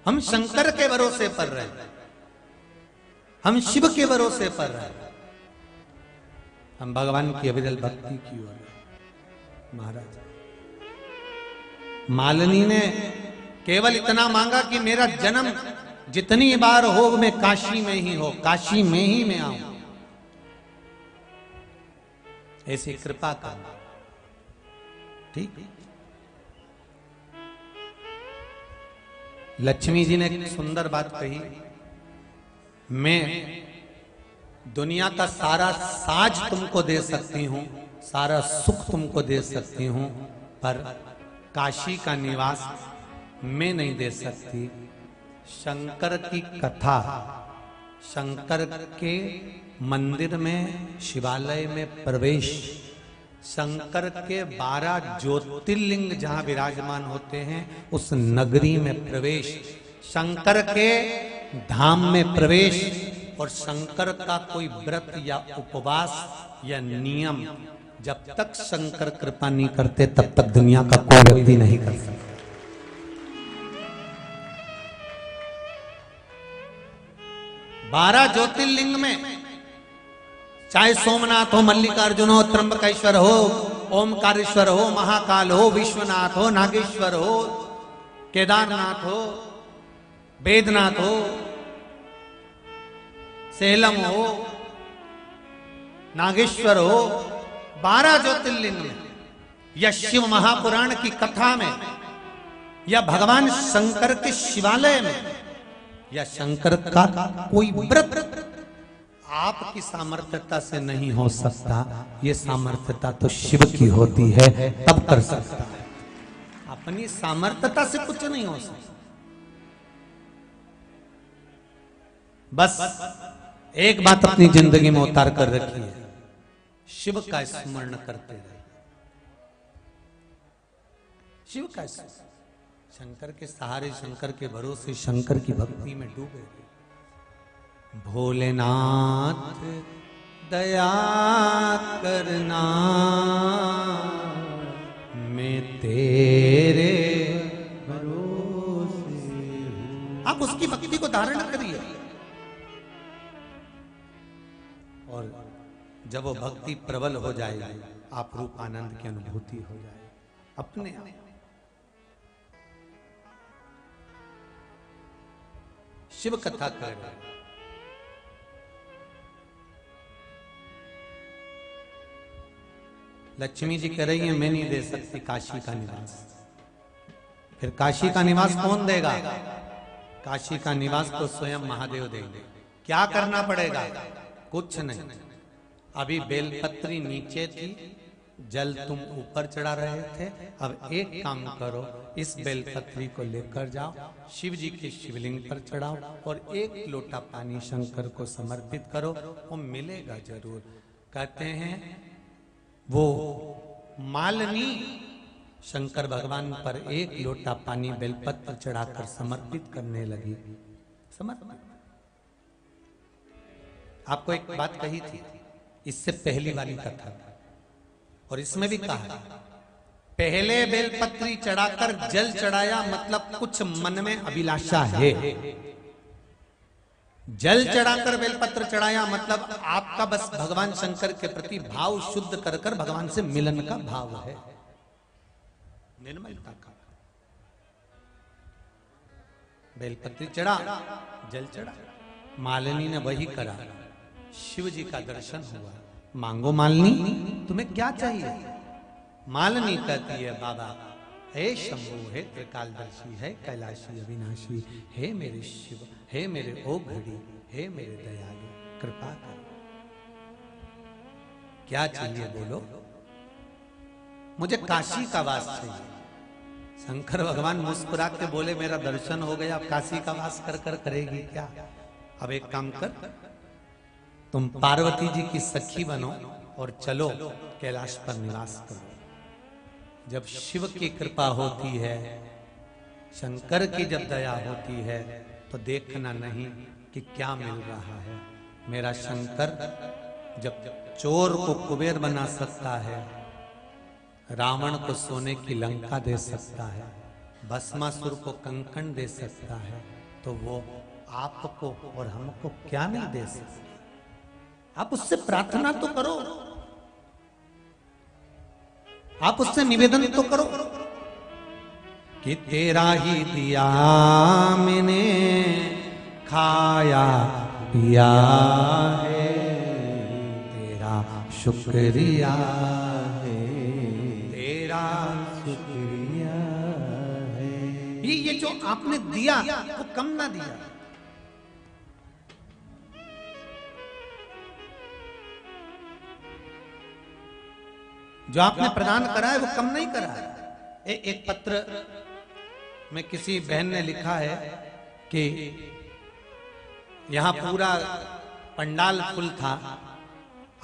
हम शंकर के भरोसे पर रहे, हम शिव के भरोसे पर रहे, हम भगवान की अविरल भक्ति की ओर। महाराज मालिनी ने केवल इतना मांगा कि मेरा जन्म जितनी बार हो मैं काशी में ही हो, काशी में ही मैं आऊं, ऐसी कृपा करना। ठीक। लक्ष्मी जी ने एक सुंदर बात कही, मैं दुनिया का सारा साज तुमको दे सकती हूं, सारा सुख तुमको दे सकती हूं, पर काशी का निवास मैं नहीं दे सकती। शंकर की कथा, शंकर के मंदिर में, शिवालय में प्रवेश, शंकर के 12 ज्योतिर्लिंग जहां विराजमान होते हैं उस नगरी में प्रवेश, शंकर के धाम में प्रवेश, और शंकर का कोई व्रत या उपवास या नियम जब तक शंकर कृपा नहीं करते तब तक दुनिया का कोई व्यक्ति नहीं कर सकता। बारह ज्योतिर्लिंग में चाहे सोमनाथ हो, मल्लिकार्जुन हो, त्र्यंबकेश्वर हो, ओमकारेश्वर हो, महाकाल हो, विश्वनाथ हो, नागेश्वर हो, केदारनाथ हो, वेदनाथ हो, सेलम हो, नागेश्वर हो, 12 ज्योतिर्लिंग में या शिव महापुराण की कथा में या भगवान शंकर के शिवालय में या शंकर का कोई व्रत आपकी सामर्थ्यता से नहीं हो सकता। ये सामर्थ्यता तो शिव की होती है, तब कर सकता है। अपनी सामर्थ्यता से कुछ नहीं हो सकता। बस एक बात अपनी जिंदगी में उतार कर रखिए, शिव का स्मरण करते रहे। शिव का शंकर के सहारे, शंकर के भरोसे, शंकर की भक्ति में डूबे। भोलेनाथ दया करना, मैं तेरे भरोसे हूं। आप उसकी भक्ति को धारण करिए और जब वो भक्ति प्रबल हो जाएगी, आप रूप आनंद की अनुभूति हो जाए अपने आप। शिव कथा कर रहे, लक्ष्मी जी कह रही है मैं नहीं दे सकती काशी का निवास। फिर काशी का निवास कौन देगा? काशी का निवास तो स्वयं महादेव देंगे। क्या करना पड़ेगा? कुछ नहीं। अभी बेलपत्री नीचे थी, जल तुम ऊपर चढ़ा रहे थे, अब एक काम करो, इस बेलपत्री को लेकर जाओ, शिव जी के शिवलिंग पर चढ़ाओ और एक लोटा पानी शंकर को समर्पित करो, वो मिलेगा जरूर। कहते हैं वो मालिनी शंकर भगवान पर एक लोटा पानी बेलपत्र चढ़ाकर समर्पित करने लगी। समर्पित। आपको एक बात कही थी इससे पहली वाली कथा, और इसमें भी कहा पहले बेलपत्री चढ़ाकर जल चढ़ाया मतलब कुछ मन में अभिलाषा है। जल चढ़ाकर बेलपत्र चढ़ाया मतलब आपका बस भगवान शंकर के प्रति भाव शुद्ध कर कर भगवान से मिलन का भाव है, निर्मलता का। बेलपत्री चढ़ा, जल चढ़ा, मालिनी ने वही करा, शिव जी का दर्शन हुआ। मांगो मालिनी, तुम्हें क्या चाहिए? मालिनी कहती है बाबा हे शंभु, हे त्रिकालदर्शी, हे कैलाशी अविनाशी, हे मेरे शिव, हे मेरे ओ घड़ी, हे मेरे दयालु, कृपा कर। क्या चाहिए बोलो? मुझे काशी का वास चाहिए। शंकर भगवान मुस्कुरा के बोले मेरा दर्शन हो गया, अब काशी का वास कर कर करेगी क्या? अब एक काम कर, तुम पार्वती जी की सखी बनो और चलो कैलाश पर निवास करो। जब शिव की कृपा होती है, शंकर की जब दया होती है, तो देखना नहीं कि क्या मिल रहा है। मेरा शंकर जब चोर को कुबेर बना सकता है, रावण को सोने की लंका दे सकता है, भस्मासुर को कंकण दे सकता है, तो वो आपको और हमको क्या नहीं दे सकता? आप उससे प्रार्थना तो करो, आप उससे निवेदन तो करो कि तेरा ही दिया मैंने खाया पिया है, तेरा शुक्रिया है, तेरा शुक्रिया है। ये जो आपने दिया वो कम ना दिया। जो आपने प्रदान करा है वो कम नहीं करा है। एक पत्र में किसी बहन ने लिखा है कि यहां पूरा पंडाल फुल था।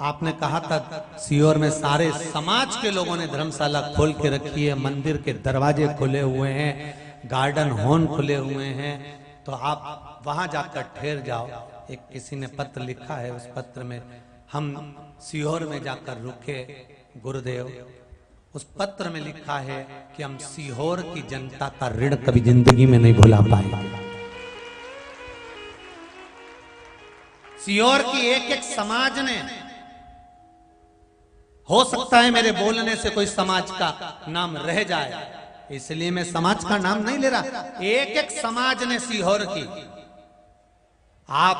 आपने कहा था सीहोर में सारे समाज के लोगों ने धर्मशाला खोल के रखी है, मंदिर के दरवाजे खुले हुए हैं, गार्डन हॉर्न खुले हुए हैं, तो आप वहां जाकर ठहर जाओ। एक किसी ने पत्र लिखा है, उस पत्र में हम सीहोर में जाकर रुके गुरुदेव। उस पत्र में लिखा है कि हम सीहोर की जनता का ऋण कभी जिंदगी में नहीं भुला पाएंगे। सीहोर की एक एक समाज ने, हो सकता है मेरे बोलने से कोई समाज का नाम रह जाए, इसलिए मैं समाज का नाम नहीं ले रहा। एक एक समाज ने सीहोर की, आप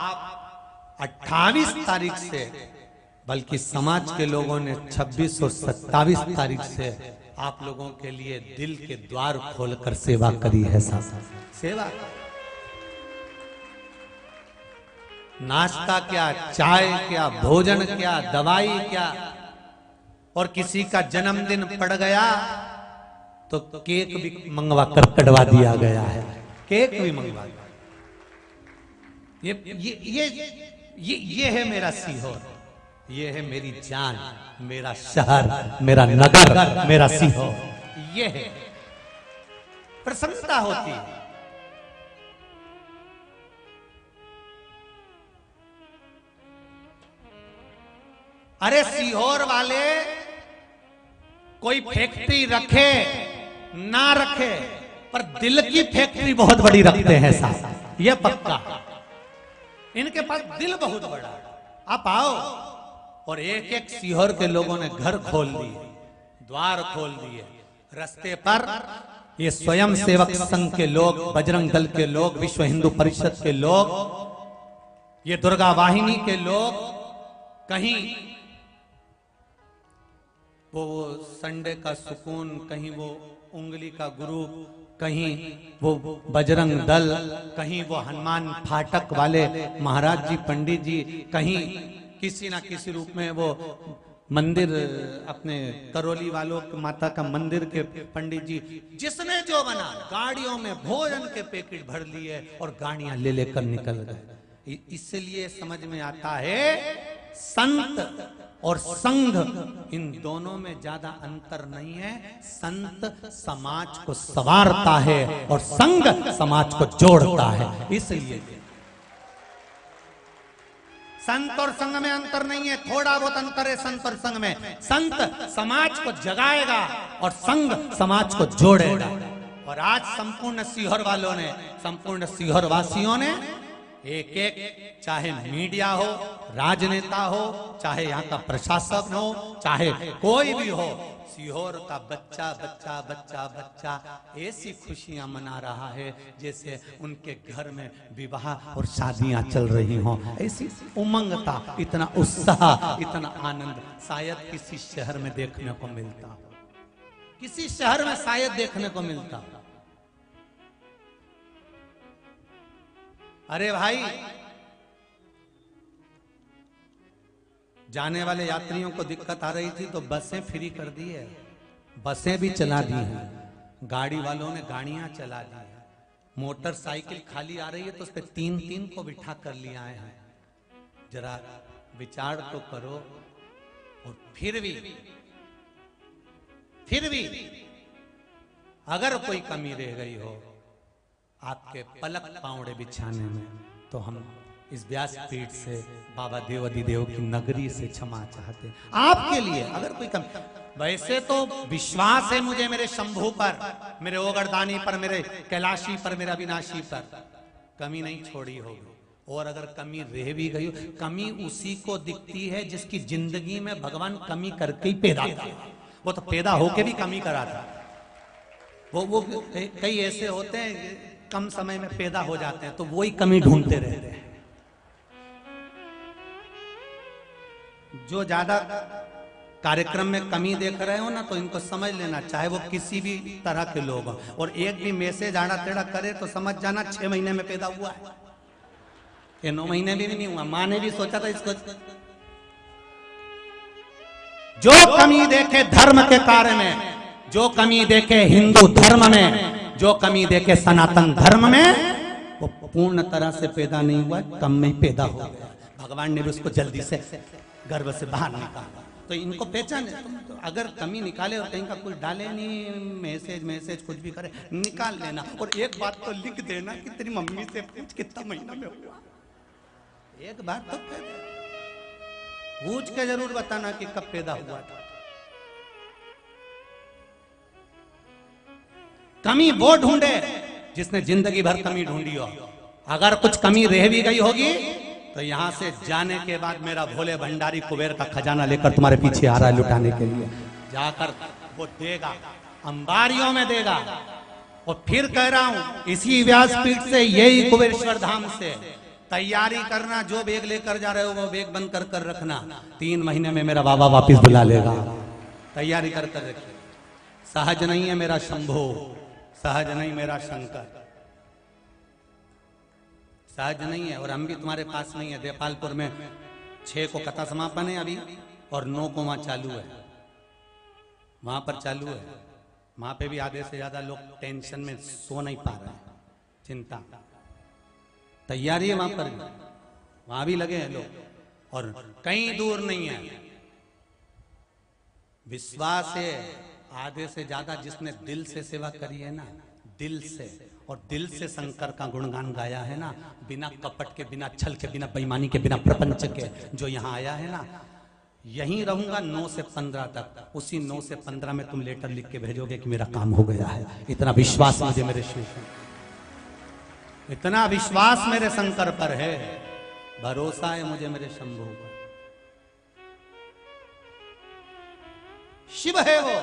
28 तारीख से, बल्कि समाज के लोगों ने 26 और 27 तारीख से आप लोगों के लिए दिल के द्वार खोलकर सेवा करी है। सेवा, नाश्ता क्या, चाय क्या, भोजन क्या, दवाई क्या, और किसी का जन्मदिन पड़ गया तो केक भी मंगवा कर कटवा दिया गया है। केक भी मंगवा, ये है मेरा सीहोर, ये है मेरी जान, मेरा शहर, मेरा नगर, मेरा सीहोर। ये है, प्रसन्नता होती है। अरे सीहोर वाले कोई फैक्ट्री रखे ना रखे, पर दिल की फैक्ट्री बहुत बड़ी रखते हैं साहब, यह पक्का। इनके पास दिल बहुत बड़ा। आप आओ, और एक एक सीहोर के लोगों ने घर खोल दिए, द्वार खोल दिए। रास्ते पर ये स्वयं सेवक संघ के लोग, बजरंग दल के लोग, विश्व हिंदू परिषद के लोग, ये दुर्गा वाहिनी के लोग, कहीं वो संडे का सुकून, कहीं वो उंगली का गुरु, कहीं वो बजरंग दल, कहीं वो हनुमान फाटक वाले महाराज जी, पंडित जी, कहीं किसी ना किसी रूप में वो मंदिर अपने करौली वालों के माता का मंदिर के पंडित जी, जिसने जो बना गाड़ियों में भोजन के पैकेट भर लिए और गाड़ियां ले लेकर निकल गए। इसलिए समझ में आता है संत और संघ इन दोनों में ज्यादा अंतर नहीं है। संत समाज को संवारता है और संघ समाज को जोड़ता है। इसलिए संत और संघ में अंतर नहीं है, थोड़ा बहुत अंतर है संत और संघ में। संत समाज को जगाएगा और संघ समाज को जोड़ेगा। और आज संपूर्ण सीहोर वालों ने, संपूर्ण सीहोर वासियों ने एक एक, चाहे मीडिया हो, राजनेता हो, चाहे यहाँ का प्रशासक हो, चाहे कोई भी हो, सीहोर का बच्चा बच्चा बच्चा बच्चा ऐसी खुशियां मना रहा है जैसे उनके घर में विवाह और शादियां चल रही हों। ऐसी उमंगता, इतना उत्साह, इतना आनंद शायद किसी शहर में देखने को मिलता, किसी शहर में शायद देखने को मिलता। अरे भाई, जाने वाले यात्रियों को दिक्कत आ रही थी तो बसें फ्री कर दी है, बसें भी चला दी हैं, गाड़ी वालों ने गाड़ियां चला दी है, मोटरसाइकिल खाली आ रही है तो उस पर 3-3 को बिठा कर लिए आए हैं। जरा विचार तो करो। और फिर भी अगर कोई कमी रह गई हो आपके पलक पावड़े बिछाने में, तो हम इस व्यासपीठ से बाबा देव अधिदेव की नगरी से क्षमा चाहते हैं आपके लिए। अगर कोई कमी, वैसे तो विश्वास है मुझे मेरे शंभू पर, मेरे ओगरदानी पर, मेरे कैलाशी पर, मेरे अविनाशी पर कमी नहीं छोड़ी होगी। और अगर कमी रह भी गई, कमी उसी को दिखती है जिसकी जिंदगी में भगवान कमी करके ही पैदा किया। वो तो पैदा होके भी कमी करा था। वो कई ऐसे होते हैं कम समय में पैदा हो जाते हैं तो वही कमी ढूंढते रहते हैं। जो ज्यादा कार्यक्रम में कमी देख रहे हो ना, तो इनको समझ लेना, चाहे वो किसी भी तरह के लोग हो, और एक भी मैसेज आड़ा टेढ़ा करे तो समझ जाना 6 महीने में पैदा हुआ है, ये 9 महीने भी नहीं हुआ। माँ ने भी सोचा था इसको। जो कमी देखे धर्म के कार्य में, जो कमी देखे हिंदू धर्म में, जो कमी देखे सनातन धर्म में, वो पूर्ण तरह से पैदा नहीं हुआ, कम में ही पैदा हो गया। भगवान ने भी उसको जल्दी से गर्भ से बाहर निकाला। तो इनको पहचाने, तो अगर कमी निकाले और कहीं का कुछ डाले नहीं, मैसेज कुछ भी करे, निकाल लेना। और एक बात तो लिख देना कि तेरी मम्मी से पूछ कितना महीना में हुआ। एक बात तो पूछ के जरूर बताना कि कब पैदा हुआ था। कमी वो ढूंढे जिसने जिंदगी भर कमी ढूंढी हो। अगर कुछ कमी रह भी गई होगी तो यहां से जाने के बाद मेरा भोले भंडारी कुबेर का खजाना लेकर तुम्हारे पीछे आ रहा है लुटाने के लिए। जाकर वो देगा, अंबारियों में देगा। और फिर कह रहा हूं, इसी व्यासपीठ से, यही कुबेरेश्वर धाम से तैयारी करना। जो बैग लेकर जा रहे हो वो बैग बंद कर कर रखना। 3 महीने में मेरा बाबा वापिस बुला लेगा। तैयारी कर कर रखिए। सहज नहीं है मेरा शंभो, सहज नहीं मेरा शंकर, सहज नहीं है। और हम भी तुम्हारे पास नहीं है। देपालपुर में 6 को कथा समापन है अभी, और 9 को वहां चालू है, वहां पर चालू है। वहां पे भी आधे से ज्यादा लोग टेंशन में सो नहीं पा रहे हैं, चिंता। तैयारी है वहां पर, वहां भी लगे हैं लोग, और कहीं दूर नहीं है। विश्वास है आधे से ज्यादा जिसने दिल से सेवा करी है ना, दिल से, और दिल से शंकर का गुणगान गाया है ना, बिना कपट के, बिना छल के, बिना बेईमानी के, बिना प्रपंच के, जो यहाँ आया है ना, यहीं रहूंगा 9 से 15 तक। उसी 9 से 15 में तुम लेटर लिख के भेजोगे कि मेरा काम हो गया है। इतना विश्वास मुझे मेरे शिव, इतना विश्वास मेरे शंकर पर है, भरोसा है मुझे मेरे शंभू पर। शिव है वो,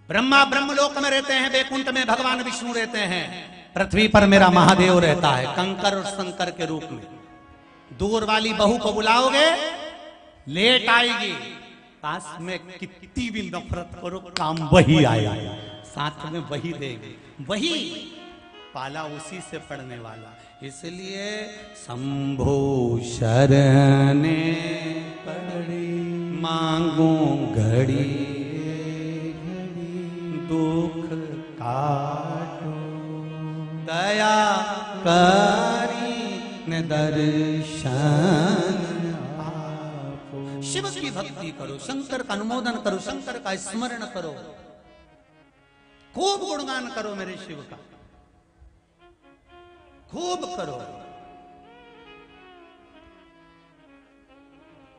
ब्रह्मा ब्रह्मलोक में रहते हैं, बैकुंठ में भगवान विष्णु रहते हैं, पृथ्वी पर मेरा महादेव रहता है कंकर और शंकर के रूप में। दूर वाली बहू को बुलाओगे, लेट आएगी, पास में कितनी भी नफरत करो काम वही आएगा, साथ में वही देगी, वही। पाला उसी से पड़ने वाला। इसलिए शंभो शरणे पड़ी मांगू घड़ी दुख काटो दया करी न दर्शन आपो। शिव की भक्ति करो, शंकर का अनुमोदन करो, शंकर का स्मरण करो, खूब गुणगान करो मेरे शिव का, खूब करो।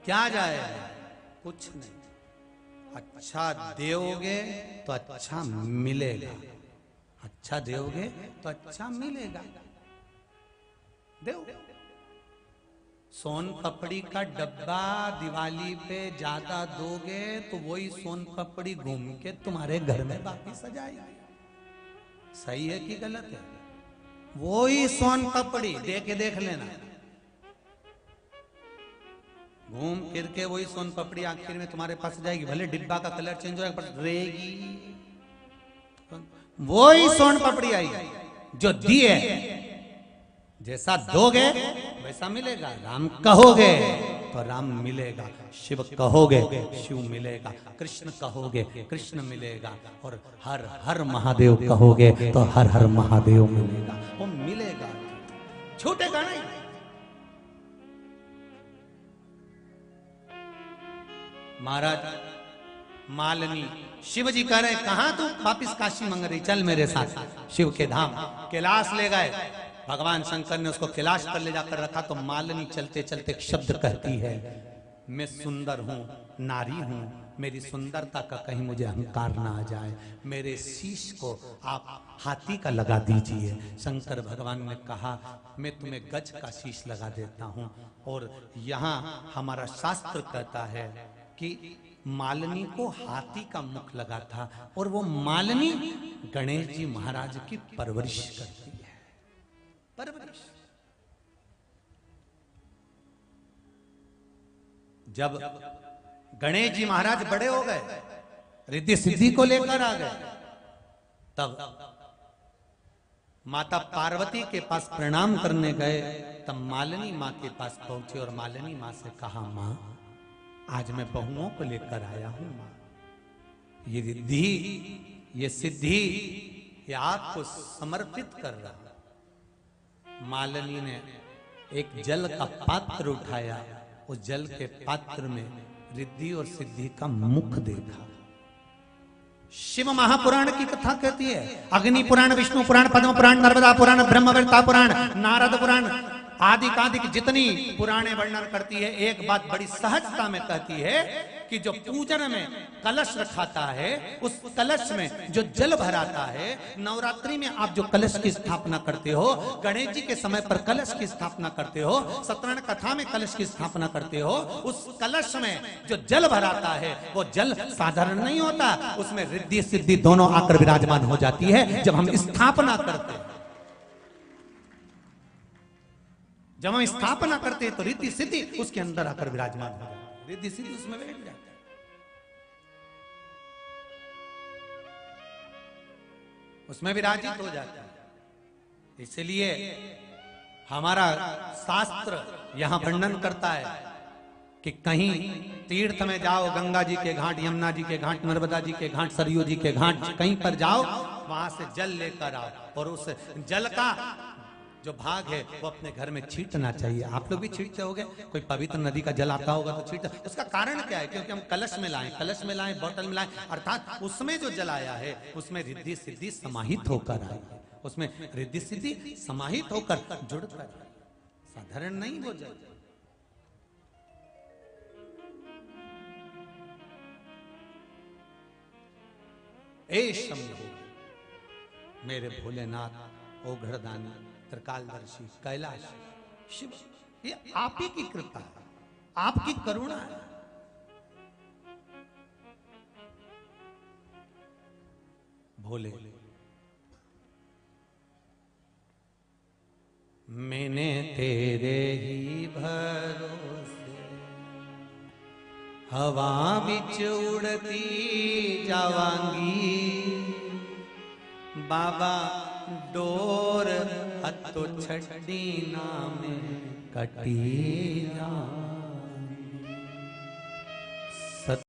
क्या जाएगा? कुछ नहीं। अच्छा दोगे तो अच्छा मिलेगा, अच्छा दोगे तो अच्छा मिलेगा। दो सोन पपड़ी का डब्बा दिवाली पे ज्यादा दोगे तो वही सोन पपड़ी घूम के तुम्हारे घर में वापिस आ जाएगी। सही है कि गलत है? वही सोन पपड़ी दे के देख लेना, घूम फिर के वही सोन पपड़ी आखिर में तुम्हारे पास जाएगी। भले डिब्बा का कलर चेंज होगा पर रहेगी, वही सोन पपड़ी आएगी जो दिए। जैसा दोगे वैसा मिलेगा। राम कहोगे तो राम मिलेगा, शिव कहोगे शिव मिलेगा, कृष्ण कहोगे कृष्ण मिलेगा, और हर हर महादेव कहोगे तो हर हर महादेव मिलेगा। वो मिलेगा, छूटेगा नहीं। महाराज मालिनी शिव जी कह रहे कहां तू? वापिस काशी मंग रही, चल मेरे साथ शिव के धाम। कैलाश ले गए, भगवान शंकर ने उसको कैलाश पर ले जाकर रखा। तो मालिनी चलते चलते एक शब्द कहती है, मैं सुंदर हूं, नारी हूं, मेरी सुंदरता का कहीं मुझे अहंकार ना आ जाए, मेरे शीश को आप हाथी का लगा दीजिए। शंकर भगवान ने कहा मैं तुम्हें गज का शीश लगा देता हूं। और यहाँ हमारा शास्त्र कहता है कि मालिनी को हाथी का मुख लगा था, और वो मालिनी गणेश जी महाराज की परवरिश करती है। परवरिश। जब गणेश जी महाराज बड़े हो गए, रिद्धि सिद्धि को लेकर आ गए, तब माता पार्वती के पास प्रणाम करने गए। तब मालिनी माँ के पास पहुंचे और मालिनी माँ से कहा, माँ आज मैं बहुओं को लेकर आया हूं माँ, ये रिद्धि ये सिद्धि ये आपको समर्पित कर रहा। मालिनी ने एक जल का पात्र उठाया, उस जल के पात्र में रिद्धि और सिद्धि का मुख देखा। शिव महापुराण की कथा कहती है, अग्नि पुराण, विष्णु पुराण, पद्म पुराण, नर्मदा पुराण, ब्रह्मवेत्ता पुराण, नारद पुराण आदि कादिक जितनी पुराणे वर्णन करती है, एक बात बड़ी सहजता में कहती है कि जो पूजन में कलश रखाता है, उस कलश में जो जल भराता है, नवरात्रि में आप जो कलश की स्थापना करते हो, गणेश जी के समय पर कलश की स्थापना करते हो, सत्यनारायण कथा में कलश की स्थापना करते हो, उस कलश में जो जल भराता है वो जल साधारण नहीं होता, उसमें रिद्धि सिद्धि दोनों आकर विराजमान हो जाती है। जब हम स्थापना करते हैं, जब हम स्थापना करते हैं तो रिद्धि सिद्धि उसके अंदर आकर विराजमान हो जाती है, रिद्धि सिद्धि उसमें बैठ जाती है। उसमें विराजित हो जाता है। इसलिए हमारा शास्त्र यहां वर्णन करता है कि कहीं तीर्थ में जाओ, गंगा जी के घाट, यमुना जी के घाट, नर्मदा जी के घाट, सरयू जी के घाट, कहीं पर जाओ, वहां से जल लेकर आओ, और उस जल का जो भाग है वो अपने घर में छींटना चाहिए। आप लोग भी छींटते होगे, कोई पवित्र नदी का जल आता होगा तो छींट। उसका कारण क्या है? क्योंकि हम कलश में लाएं, बोतल में लाएं, अर्थात उसमें जो जल आया है उसमें रिद्धि सिद्धि समाहित होकर आई, उसमें रिद्धि सिद्धि समाहित होकर जुड़कर, साधारण नहीं हो जाए। ए शंभो मेरे भोलेनाथ, ओ घरदानी, त्रिकालदर्शी, कैलाश शिव, ये आप ही की कृपा है, आपकी करुणा है। भोले मैंने तेरे ही भरोसे हवा बिच उड़ती जावांगी, बाबा डोर हतो छड़ी नाम कटी जा।